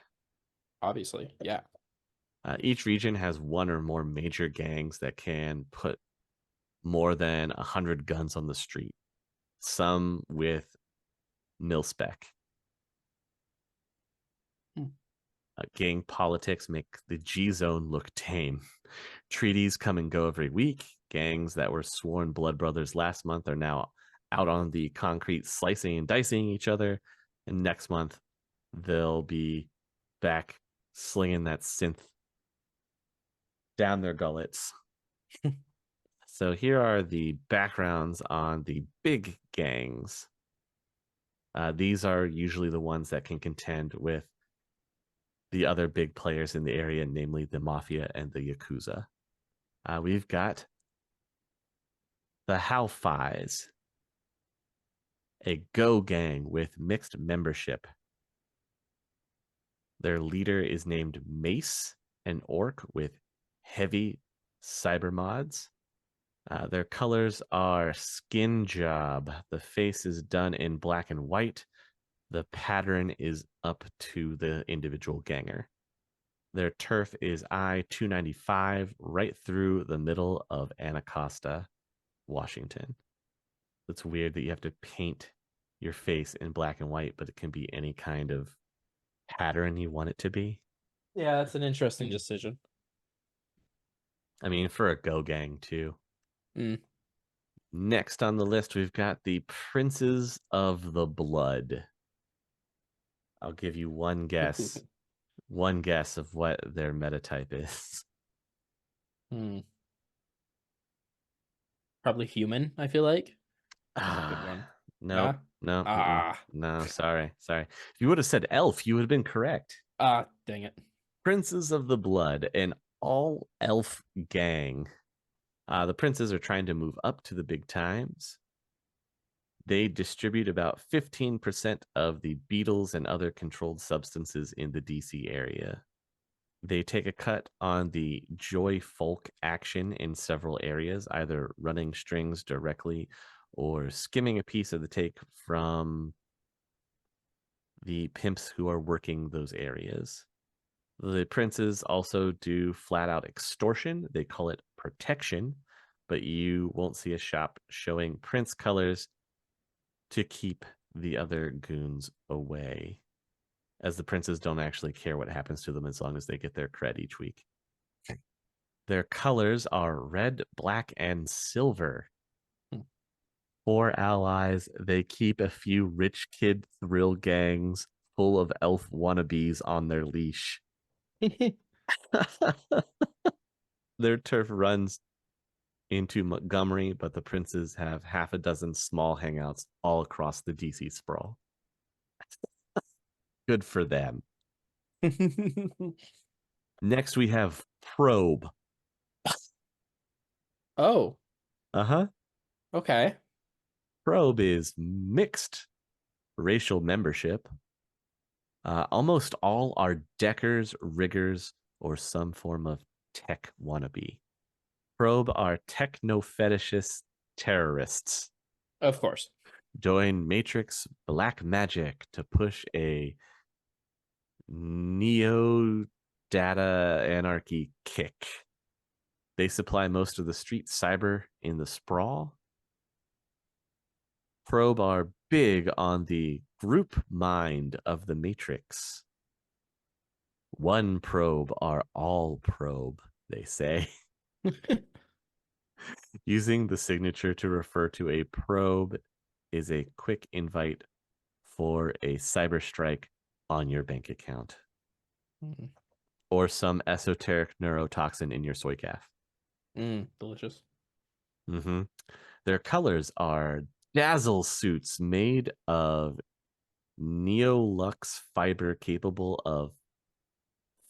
Obviously, yeah. Each region has one or more major gangs that can put more than 100 guns on the street, some with mil-spec. Gang politics make the G-Zone look tame. Treaties come and go every week. Gangs that were sworn blood brothers last month are now out on the concrete slicing and dicing each other. And next month, they'll be back slinging that synth down their gullets. So here are the backgrounds on the big gangs. These are usually the ones that can contend with the other big players in the area, namely the Mafia and the Yakuza. We've got the How-Fis, a Go gang with mixed membership. Their leader is named Mace, an orc with heavy cyber mods. Their colors are Skin Job. The face is done in black and white. The pattern is up to the individual ganger. Their turf is I-295 right through the middle of Anacostia, Washington. It's weird that you have to paint your face in black and white, but it can be any kind of pattern you want it to be. Yeah, that's an interesting decision. I mean, for a Go gang, too. Mm. Next on the list, we've got the Princes of the Blood. I'll give you one guess. One guess of what their metatype is. Probably human, I feel like. Ah, Good one. no, Nah? no, no, sorry. If you would have said elf, you would have been correct. Dang it. Princes of the Blood, an all-elf gang. The princes are trying to move up to the big times. They distribute about 15% of the beetles and other controlled substances in the DeeCee area. They take a cut on the Joy Folk action in several areas, either running strings directly or skimming a piece of the take from the pimps who are working those areas. The princes also do flat-out extortion. They call it protection, but you won't see a shop showing prince colors to keep the other goons away, as the princes don't actually care what happens to them as long as they get their cred each week. Their colors are red, black, and silver. For allies, they keep a few rich kid thrill gangs full of elf wannabes on their leash. Their turf runs into Montgomery, but the princes have half a dozen small hangouts all across the DeeCee sprawl. Good for them. Next, we have Probe. Oh. Uh-huh. Okay. Probe is mixed racial membership. Almost all are deckers, riggers, or some form of tech wannabe. Probe are techno-fetishist terrorists. Of course. Join Matrix Black Magic to push a neo-data anarchy kick. They supply most of the street cyber in the sprawl. Probe are big on the group mind of the Matrix. One probe are all probe, they say. Using the signature to refer to a probe is a quick invite for a cyber strike on your bank account. Or some esoteric neurotoxin in your soy calf. Delicious. Their colors are dazzle suits made of Neolux fiber capable of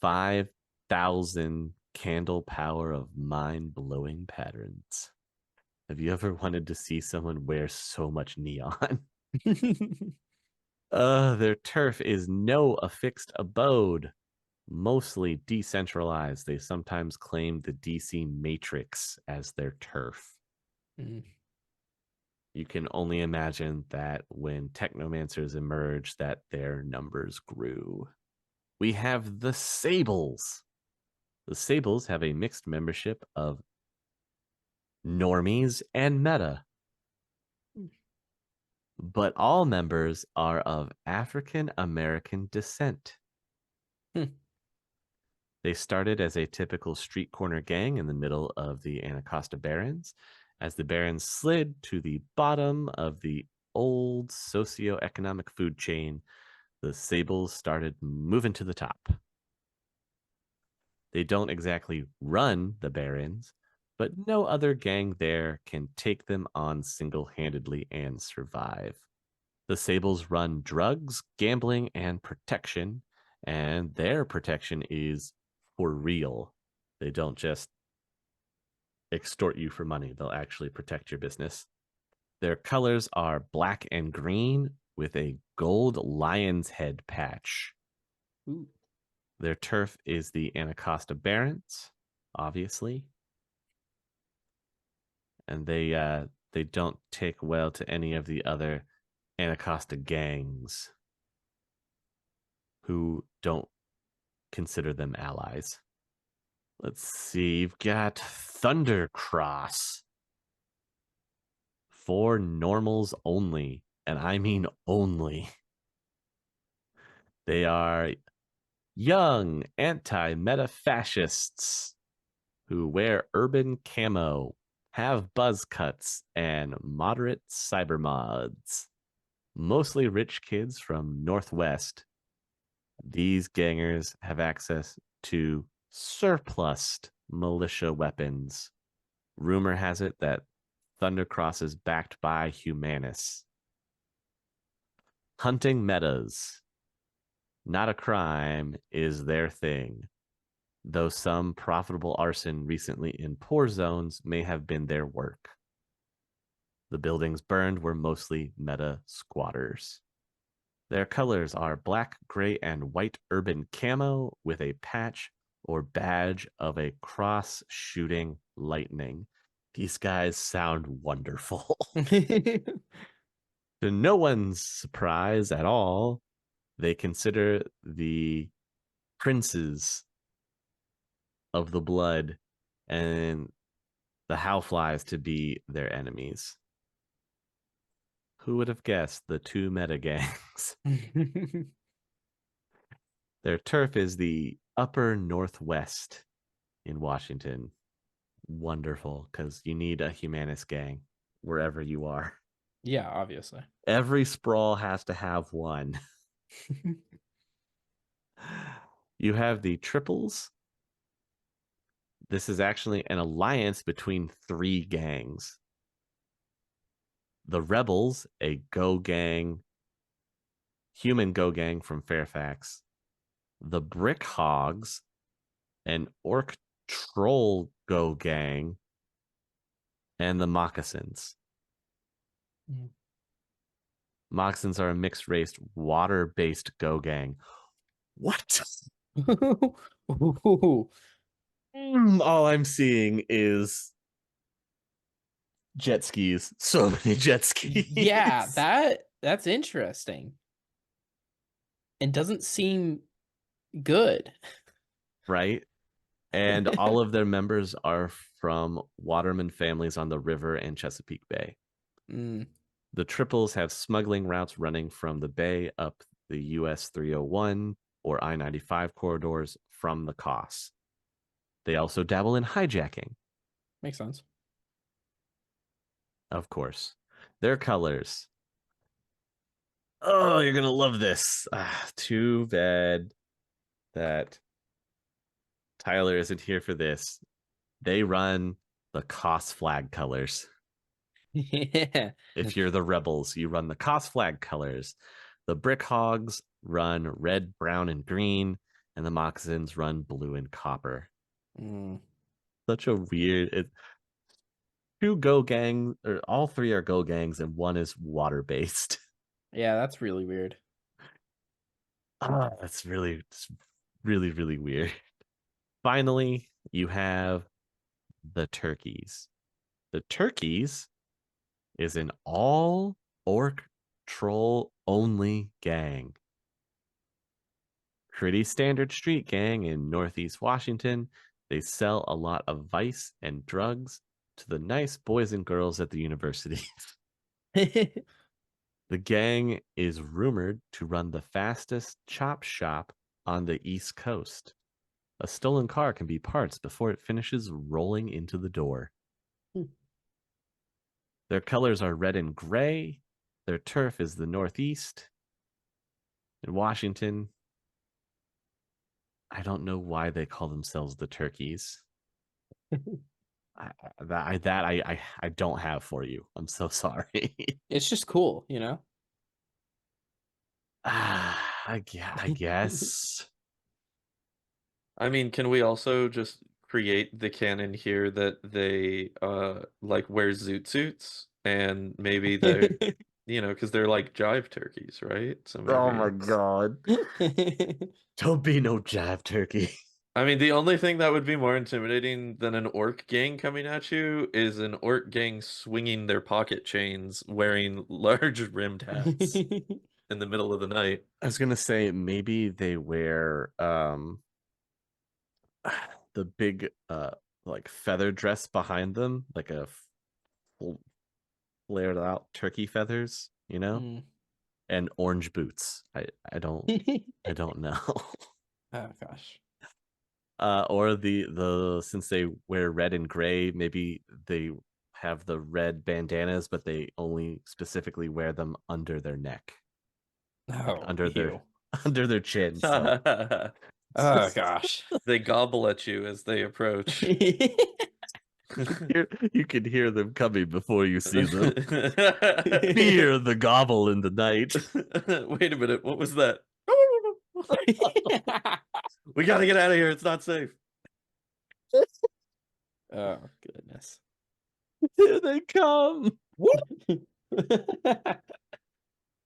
5,000 candle power of mind-blowing patterns. Have you ever wanted to see someone wear so much neon? Their turf is no affixed abode, mostly decentralized. They sometimes claim the DeeCee matrix as their turf. Mm. You can only imagine that when technomancers emerged, that their numbers grew. We have the Sables. The Sables have a mixed membership of normies and meta. But all members are of African American descent. They started as a typical street corner gang in the middle of the Anacostia Barrens. As the Barrens slid to the bottom of the old socioeconomic food chain, the Sables started moving to the top. They don't exactly run the Barrens, but no other gang there can take them on single-handedly and survive. The Sables run drugs, gambling, and protection, and their protection is for real. They don't just extort you for money. They'll actually protect your business. Their colors are black and green with a gold lion's head patch. Ooh. Their turf is the Anacostia Barrens, obviously. And they don't take well to any of the other Anacostia gangs who don't consider them allies. Let's see. You've got Thundercross. For normals only, and I mean only. They are young anti-meta fascists who wear urban camo, have buzz cuts, and moderate cyber mods. Mostly rich kids from Northwest. These gangers have access to surplus militia weapons. Rumor has it that Thundercross is backed by Humanus. Hunting metas, not a crime, is their thing, though some profitable arson recently in poor zones may have been their work. The buildings burned were mostly meta squatters. Their colors are black, gray, and white urban camo with a patch or badge of a cross shooting lightning. These guys sound wonderful. To no one's surprise at all, they consider the princes of the blood and the Howflies to be their enemies. Who would have guessed the two meta gangs? Their turf is the upper Northwest in Washington. Wonderful, because you need a Humanist gang wherever you are. Yeah, obviously. Every sprawl has to have one. You have the Triples. This is actually an alliance between three gangs. The Rebels, a Go gang, human Go gang from Fairfax. The Brick Hogs, an Orc Troll Go gang. And the Moccasins. Mm. Moccasins are a mixed race, water-based Go gang. What? All I'm seeing is jet skis. So many jet skis. Yeah, that's interesting. And doesn't seem good. Right? And all of their members are from waterman families on the river and Chesapeake Bay. Mm. The Triples have smuggling routes running from the bay up the US 301 or I-95 corridors from the COS. They also dabble in hijacking. Makes sense. Of course. Their colors. Oh, you're going to love this. Too bad that Tyler isn't here for this. They run the COS flag colors. Yeah. If you're the Rebels, you run the COS flag colors. The Brick Hogs run red, brown, and green, and the Moccasins run blue and copper. Mm. Such a weird... 2 Go gang, or all 3 are Go gangs, and 1 is water based. Yeah, that's really weird. It's really weird. Finally, you have the Turkeys. The Turkeys is an all orc troll only gang. Pretty standard street gang in Northeast Washington. They sell a lot of vice and drugs to the nice boys and girls at the universities. The gang is rumored to run the fastest chop shop on the East Coast. A stolen car can be parts before it finishes rolling into the door. Their colors are red and gray. Their turf is the Northeast. In Washington, I don't know why they call themselves the Turkeys. I don't have for you. I'm so sorry. It's just cool, you know? I guess. I mean, can we also just create the canon here that they like wear zoot suits and maybe they're because they're like jive turkeys, right? So Oh maybe my god. Don't be no jive turkey. I mean, the only thing that would be more intimidating than an orc gang coming at you is an orc gang swinging their pocket chains, wearing large rimmed hats in the middle of the night. I was gonna say maybe they wear the big like feather dress behind them, like a flared out turkey feathers, and orange boots. I don't know. Oh gosh. Or the since they wear red and gray, maybe they have the red bandanas, but they only specifically wear them under their neck, Oh, under their ew. under their chin. So Oh gosh. They gobble at you as they approach. you can hear them coming before you see them. Fear the gobble in the night. Wait a minute, what was that? We gotta get out of here. It's not safe. Oh goodness. Here they come.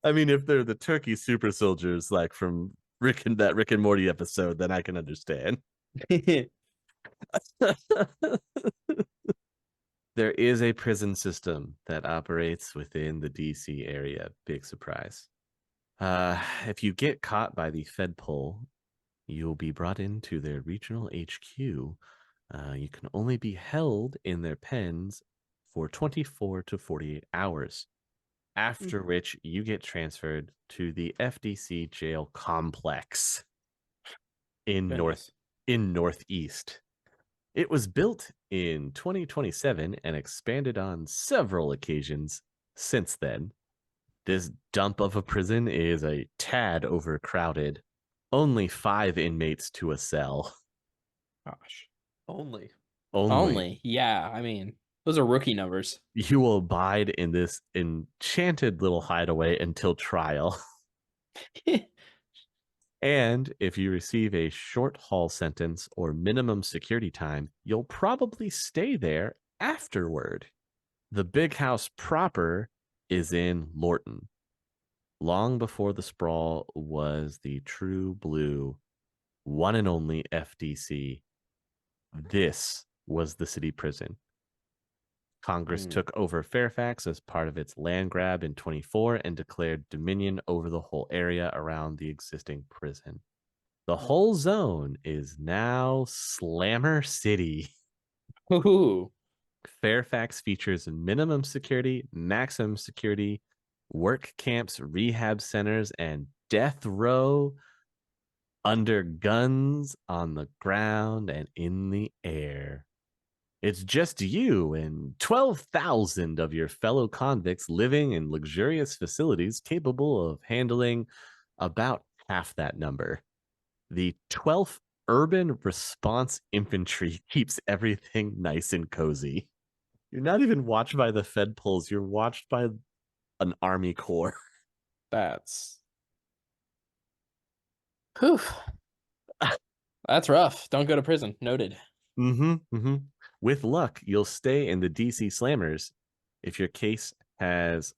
I mean, if they're the turkey super soldiers, like from Rick and Morty episode, then I can understand. There is a prison system that operates within the DC area. Big surprise. If you get caught by the Fed pull, you'll be brought into their regional HQ. You can only be held in their pens for 24 to 48 hours, after which you get transferred to the FDC jail complex in Northeast. It was built in 2027 and expanded on several occasions since then. This dump of a prison is a tad overcrowded. Only 5 inmates to a cell. Gosh. Only. Yeah, I mean, those are rookie numbers. You will abide in this enchanted little hideaway until trial. And if you receive a short haul sentence or minimum security time, you'll probably stay there afterward. The big house proper is in Lorton. Long before the Sprawl was the true blue, one and only FDC, this was the city prison. Congress took over Fairfax as part of its land grab in 24 and declared dominion over the whole area around the existing prison. The whole zone is now Slammer City. Ooh. Fairfax features minimum security, maximum security, work camps, rehab centers, and death row under guns, on the ground, and in the air. It's just you and 12,000 of your fellow convicts living in luxurious facilities capable of handling about half that number. The 12th Urban Response Infantry keeps everything nice and cozy. You're not even watched by the Fed pulls, you're watched by an Army Corps. That's Whew. That's rough. Don't go to prison. Noted. Mm-hmm. With luck, you'll stay in the DeeCee Slammers if your case has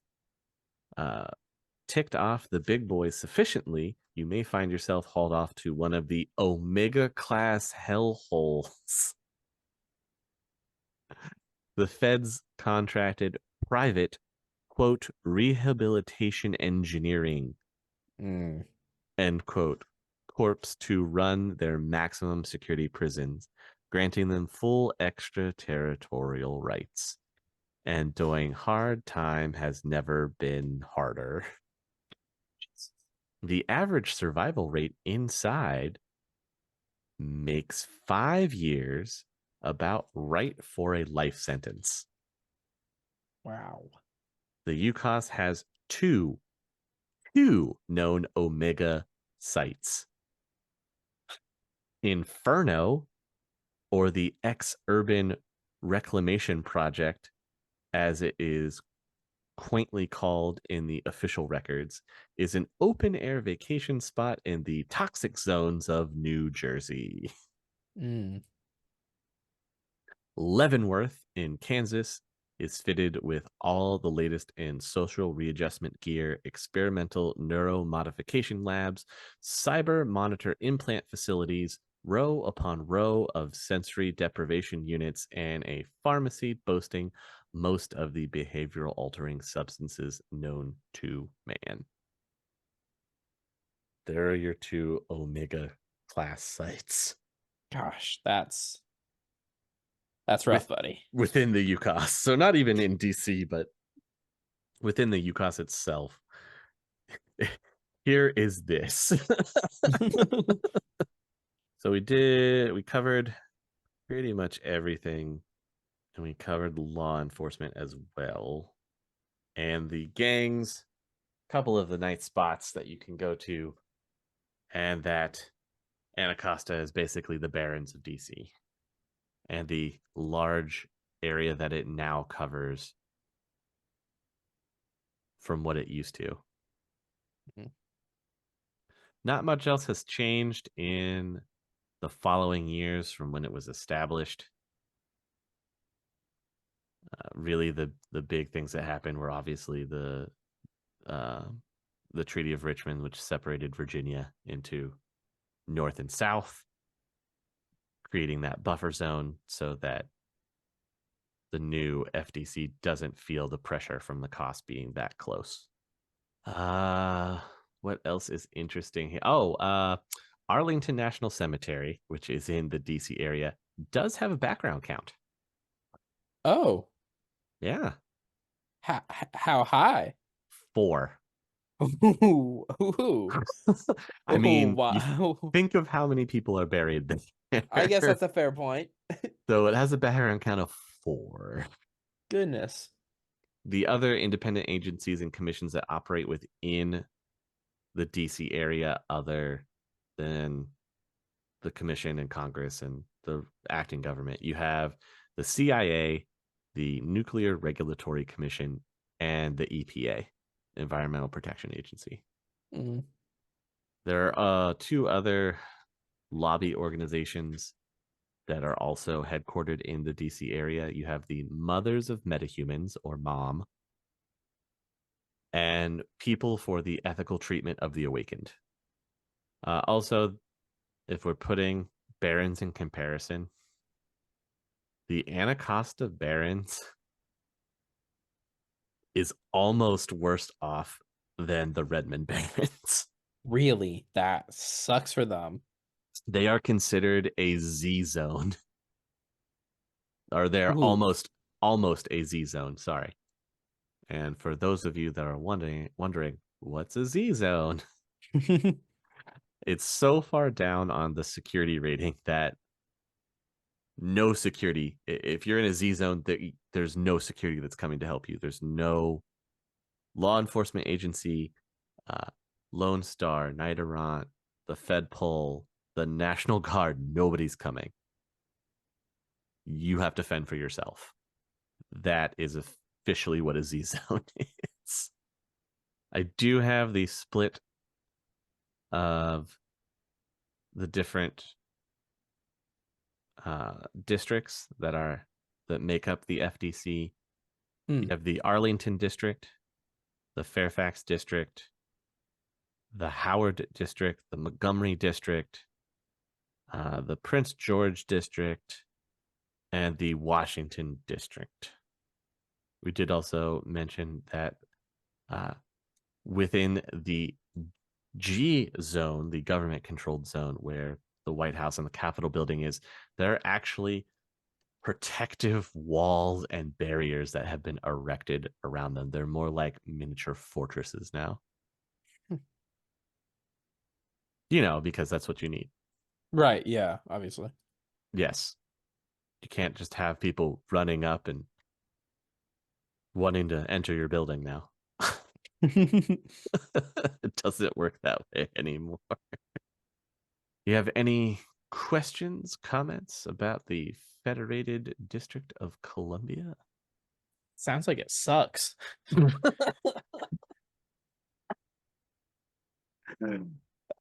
ticked off the big boys sufficiently. You may find yourself hauled off to one of the Omega class hellholes. The feds contracted private, quote, rehabilitation engineering, end quote, corps to run their maximum security prisons, granting them full extraterritorial rights. And doing hard time has never been harder. The average survival rate inside makes 5 years about right for a life sentence. Wow. The UCAS has two known Omega sites. Inferno, or the X-Urban Reclamation Project, as it is quaintly called in the official records, is an open-air vacation spot in the toxic zones of New Jersey. Leavenworth in Kansas is fitted with all the latest in social readjustment gear, experimental neuromodification labs, cyber monitor implant facilities, row upon row of sensory deprivation units, and a pharmacy boasting most of the behavioral altering substances known to man. There are your two Omega class sites. Gosh, that's rough, buddy. Within the UCAS. So not even in DeeCee, but within the UCAS itself. Here is this. So we covered pretty much everything, and we covered law enforcement as well. And the gangs, a couple of the night spots that you can go to, and that Anacostia is basically the barons of DeeCee. And the large area that it now covers from what it used to. Not much else has changed in the following years from when it was established. Really, the big things that happened were obviously the Treaty of Richmond, which separated Virginia into North and South, creating that buffer zone so that the new FDC doesn't feel the pressure from the cost being that close. What else is interesting here? Arlington National Cemetery, which is in the DeeCee area, does have a background count. Oh. Yeah. How high? 4. Ooh. I mean, wow. think of how many people are buried there. I guess that's a fair point. So it has a background count of 4. Goodness. The other independent agencies and commissions that operate within the DeeCee area, other than the commission and Congress and the acting government, you have the CIA, the Nuclear Regulatory Commission, and the EPA, Environmental Protection Agency. There are 2 other lobby organizations that are also headquartered in the DeeCee area. You have the Mothers of Metahumans, or MOM, and People for the Ethical Treatment of the Awakened. Also, if we're putting barons in comparison, the Anacostia Barons is almost worse off than the Redmond Barons. Really? That sucks for them. They are considered a Z zone. Or they're almost a Z zone, sorry. And for those of you that are wondering what's a Z zone? It's so far down on the security rating that no security, if you're in a Z zone, there's no security that's coming to help you. There's no law enforcement agency, Lone Star, Night Errant, the Fed Pull, the National Guard, nobody's coming. You have to fend for yourself. That is officially what a Z zone is. I do have the split of the different districts that are that make up the FDC. Hmm. You have the Arlington District, the Fairfax District, the Howard District, the Montgomery District, the Prince George District, and the Washington District. We did also mention that within the G zone, the government controlled zone where the White House and the Capitol building is, there are actually protective walls and barriers that have been erected around them. They're more like miniature fortresses now. Because that's what you need. Right. Yeah. Obviously. Yes. You can't just have people running up and wanting to enter your building now. It doesn't work that way anymore. You have any questions, comments about the Federated District of Columbia? Sounds like it sucks.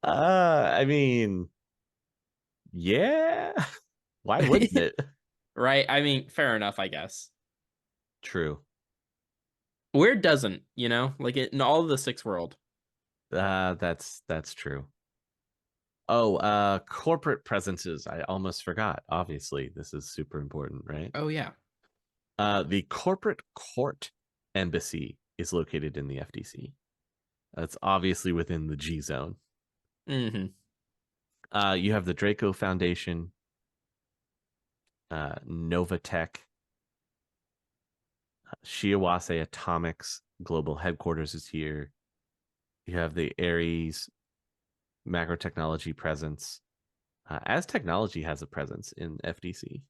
I mean, yeah. Why wouldn't it? Right. I mean, fair enough, I guess. True. Where doesn't, like in all of the Six World. That's true. Oh, corporate presences. I almost forgot. Obviously, this is super important, right? Oh yeah. The corporate court embassy is located in the FDC. That's obviously within the G zone. Mm-hmm. You have the Draco Foundation, Novatech, Shiawase Atomics global headquarters is here. You have the Ares macro technology presence. As Technology has a presence in FDC.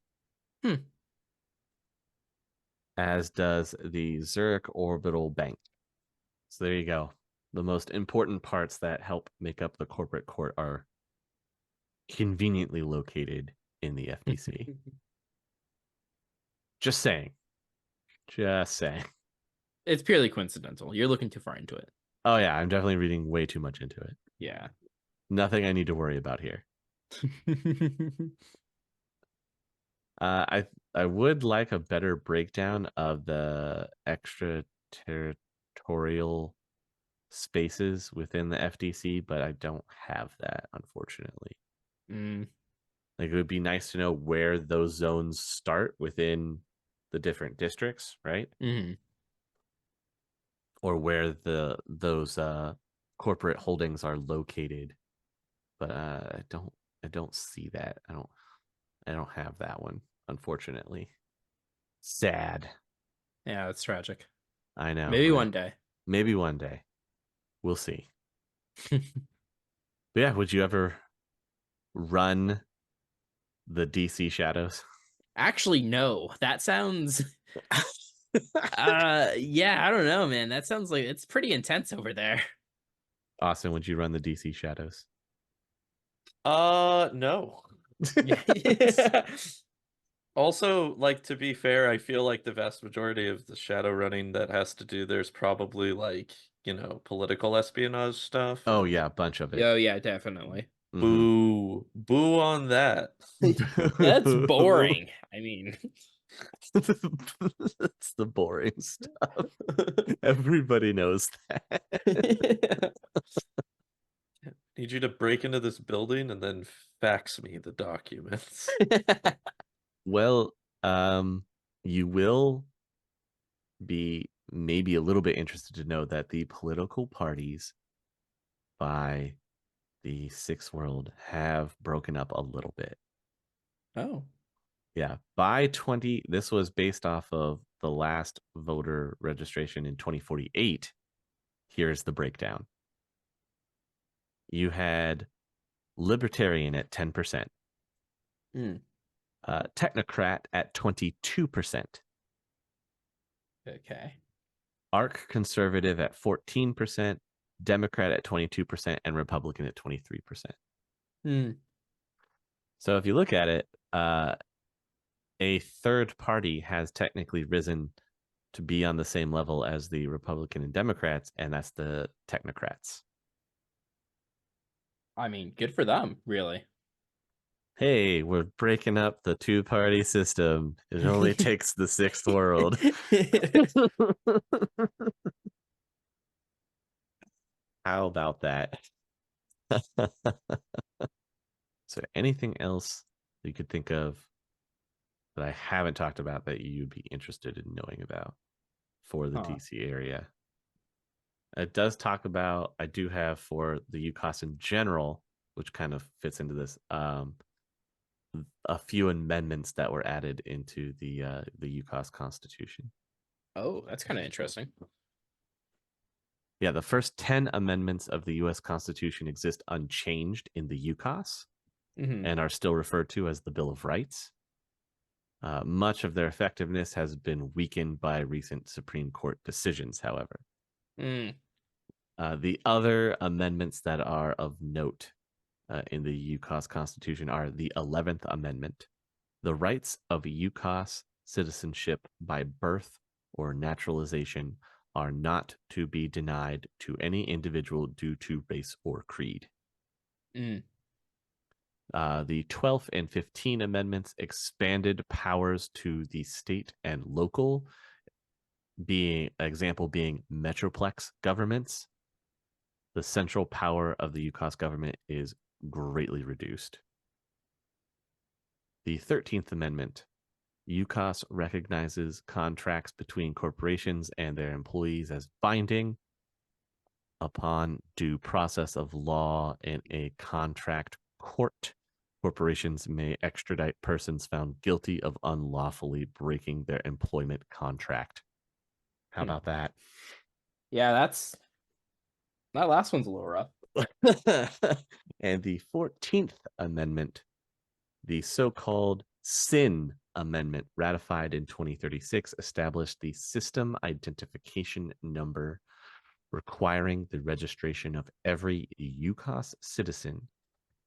As does the Zurich Orbital Bank. So there you go. The most important parts that help make up the corporate court are conveniently located in the FDC. Just saying. It's purely coincidental. You're looking too far into it. Oh yeah, I'm definitely reading way too much into it. Yeah. Nothing I need to worry about here. I would like a better breakdown of the extraterritorial spaces within the FDC, but I don't have that, unfortunately. Like, it would be nice to know where those zones start within the different districts, right? Mm-hmm. Or where those corporate holdings are located. But I don't see that. I don't have that one, unfortunately. Sad. Yeah, that's tragic. I know. Maybe right? one day. Maybe one day. We'll see. But yeah, would you ever run the DeeCee Shadows? Actually, no. That sounds yeah, I don't know, man. That sounds like it's pretty intense over there. Austin, would you run the DeeCee Shadows? No. Also, like, to be fair, I feel like the vast majority of the Shadowrunning that has to do, there's probably like, political espionage stuff. Oh yeah, a bunch of it. Oh yeah, definitely. Boo. Boo on that. That's boring. I mean, it's the boring stuff. Everybody knows that. Need you to break into this building and then fax me the documents. Well, you will be maybe a little bit interested to know that the political parties by the Sixth World have broken up a little bit. Oh. Yeah, this was based off of the last voter registration in 2048. Here's the breakdown. You had Libertarian at 10%. Technocrat at 22%. Okay. Arc Conservative at 14%, Democrat at 22%, and Republican at 23%. So if you look at it, a third party has technically risen to be on the same level as the Republican and Democrats, and that's the Technocrats. I mean, good for them, really. hey, we're breaking up the two-party system. It only takes the sixth world. How about that? Is there anything else that you could think of that I haven't talked about that you'd be interested in knowing about for the DC area? It does talk about, I do have for the UCAS in general, which kind of fits into this, a few amendments that were added into the UCAS Constitution. Oh, that's kind of interesting. Yeah, the first 10 amendments of the U.S. Constitution exist unchanged in the UCAS and are still referred to as the Bill of Rights. Much of their effectiveness has been weakened by recent Supreme Court decisions, however. The other amendments that are of note in the UCAS Constitution are the 11th Amendment. The rights of UCAS citizenship by birth or naturalization are not to be denied to any individual due to race or creed. The 12th and 15th Amendments expanded powers to the state and local, being example being metroplex governments. The central power of the UCAS government is greatly reduced. The 13th Amendment. UCAS recognizes contracts between corporations and their employees as binding. Upon due process of law in a contract court, corporations may extradite persons found guilty of unlawfully breaking their employment contract. How about that? Yeah, that last one's a little rough. And the 14th Amendment, the so-called Sin Amendment, ratified in 2036, established the System Identification Number, requiring the registration of every UCAS citizen.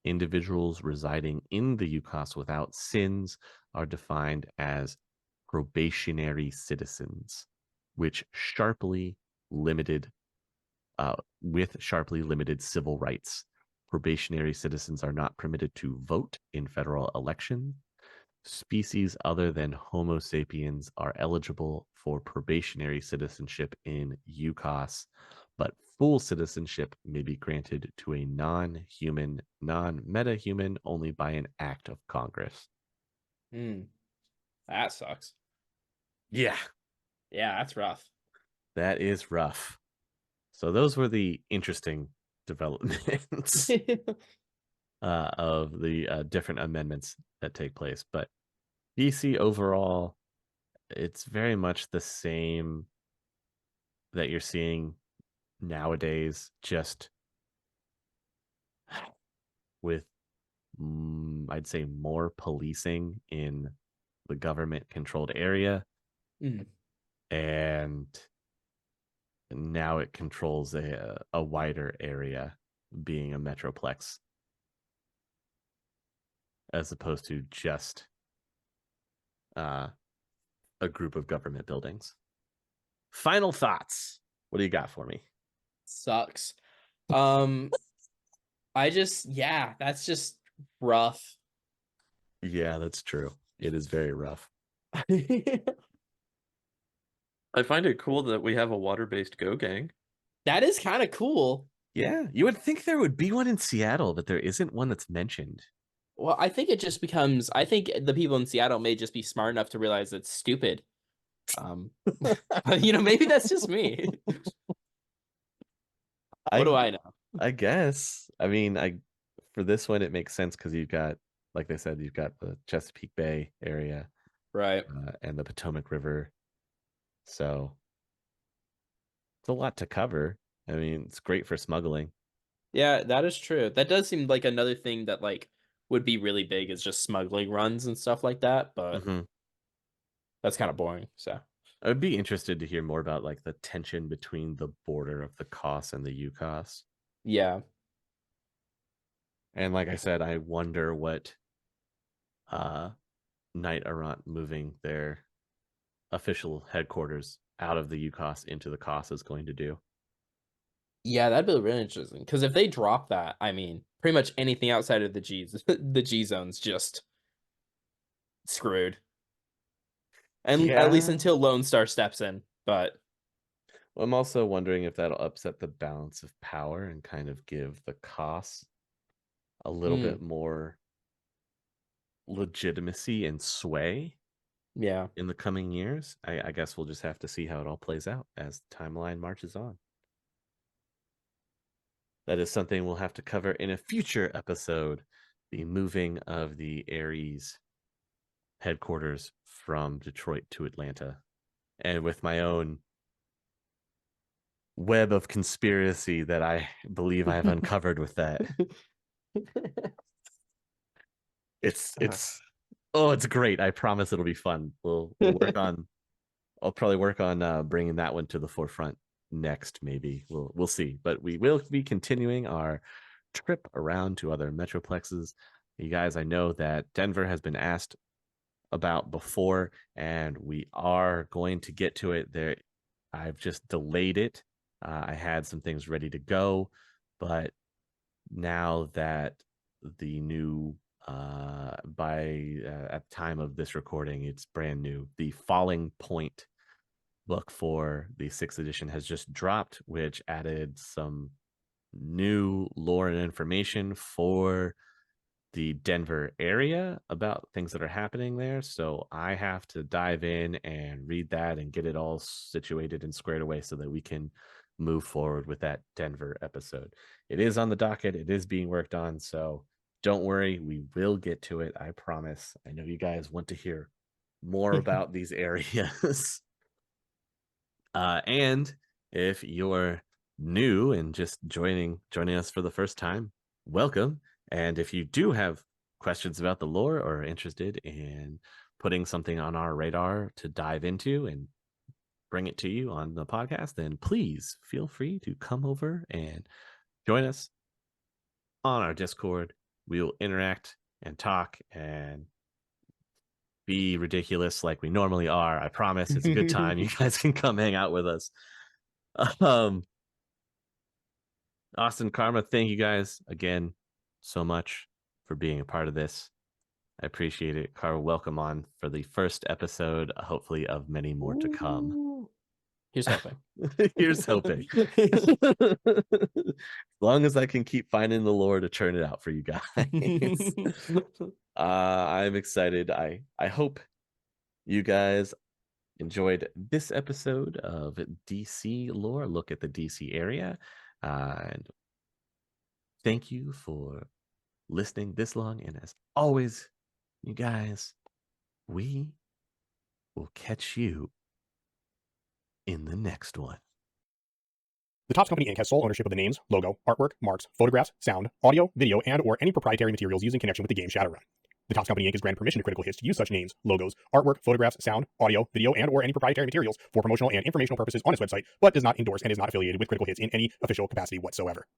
Individuals residing in the UCAS without sins are defined as probationary citizens, with sharply limited civil rights. Probationary citizens are not permitted to vote in federal elections. Species other than Homo sapiens are eligible for probationary citizenship in UCAS, but full citizenship may be granted to a non-human, non-metahuman only by an act of Congress. That sucks. Yeah, that's rough. that is rough. So those were the interesting developments of the different amendments that take place. But DeeCee overall, it's very much the same that you're seeing nowadays, just with, I'd say, more policing in the government-controlled area. And now it controls a wider area, being a metroplex, as opposed to just a group of government buildings. Final thoughts. What do you got for me? Sucks. That's just rough. Yeah, that's true. It is very rough. I find it cool that we have a water-based Go gang. That is kind of cool. Yeah, you would think there would be one in Seattle, but there isn't one that's mentioned. Well, I think it just becomes, I think the people in Seattle may just be smart enough to realize it's stupid. But, maybe that's just me. What do I know? I guess. I mean, for this one, it makes sense because you've got, like they said, you've got the Chesapeake Bay area, right, and the Potomac River. So it's a lot to cover. I mean, it's great for smuggling. Yeah, that is true. That does seem like another thing that would be really big, is just smuggling runs and stuff like that. But that's kind of boring. So I would be interested to hear more about the tension between the border of the COS and the UCAS. Yeah. And like I said, I wonder what Knight Errant moving their official headquarters out of the UCAS into the COS is going to do. Yeah, that'd be really interesting. Because if they drop that, I mean, pretty much anything outside of the G zone's just screwed. And at least until Lone Star steps in. But I'm also wondering if that'll upset the balance of power and kind of give the costs a little bit more legitimacy and sway. Yeah. In the coming years. I guess we'll just have to see how it all plays out as the timeline marches on. That is something we'll have to cover in a future episode. The moving of the Ares headquarters from Detroit to Atlanta. And with my own web of conspiracy that I believe I have uncovered with that. It's great. I promise it'll be fun. We'll work on. I'll probably work on bringing that one to the forefront next. Maybe we'll see. But we will be continuing our trip around to other metroplexes. You guys, I know that Denver has been asked about before, and we are going to get to it. There, I've just delayed it. I had some things ready to go, but now that the new at the time of this recording, it's brand new. The Falling Point book for the 6th edition has just dropped, which added some new lore and information for the Denver area about things that are happening there. So I have to dive in and read that and get it all situated and squared away so that we can move forward with that Denver episode. It is on the docket. It is being worked on. So don't worry. We will get to it. I promise. I know you guys want to hear more about these areas. And if you're new and just joining us for the first time, welcome. And if you do have questions about the lore or are interested in putting something on our radar to dive into and bring it to you on the podcast, then please feel free to come over and join us on our Discord. We will interact and talk and be ridiculous like we normally are. I promise it's a good time. You guys can come hang out with us. Austin, Karma, thank you guys again so much for being a part of this. I appreciate it. Karma, welcome on for the first episode, hopefully of many more to come. Here's hoping. Here's hoping. As long as I can keep finding the lore to churn it out for you guys. I'm excited. I hope you guys enjoyed this episode of DeeCee lore, look at the DeeCee area. And thank you for listening this long. And as always, you guys, we will catch you in the next one. The Topps Company Inc. has sole ownership of the names, logo, artwork, marks, photographs, sound, audio, video, and or any proprietary materials used in connection with the game Shadowrun. The Topps Company Inc. has granted permission to Critical Hits to use such names, logos, artwork, photographs, sound, audio, video, and or any proprietary materials for promotional and informational purposes on its website, but does not endorse and is not affiliated with Critical Hits in any official capacity whatsoever.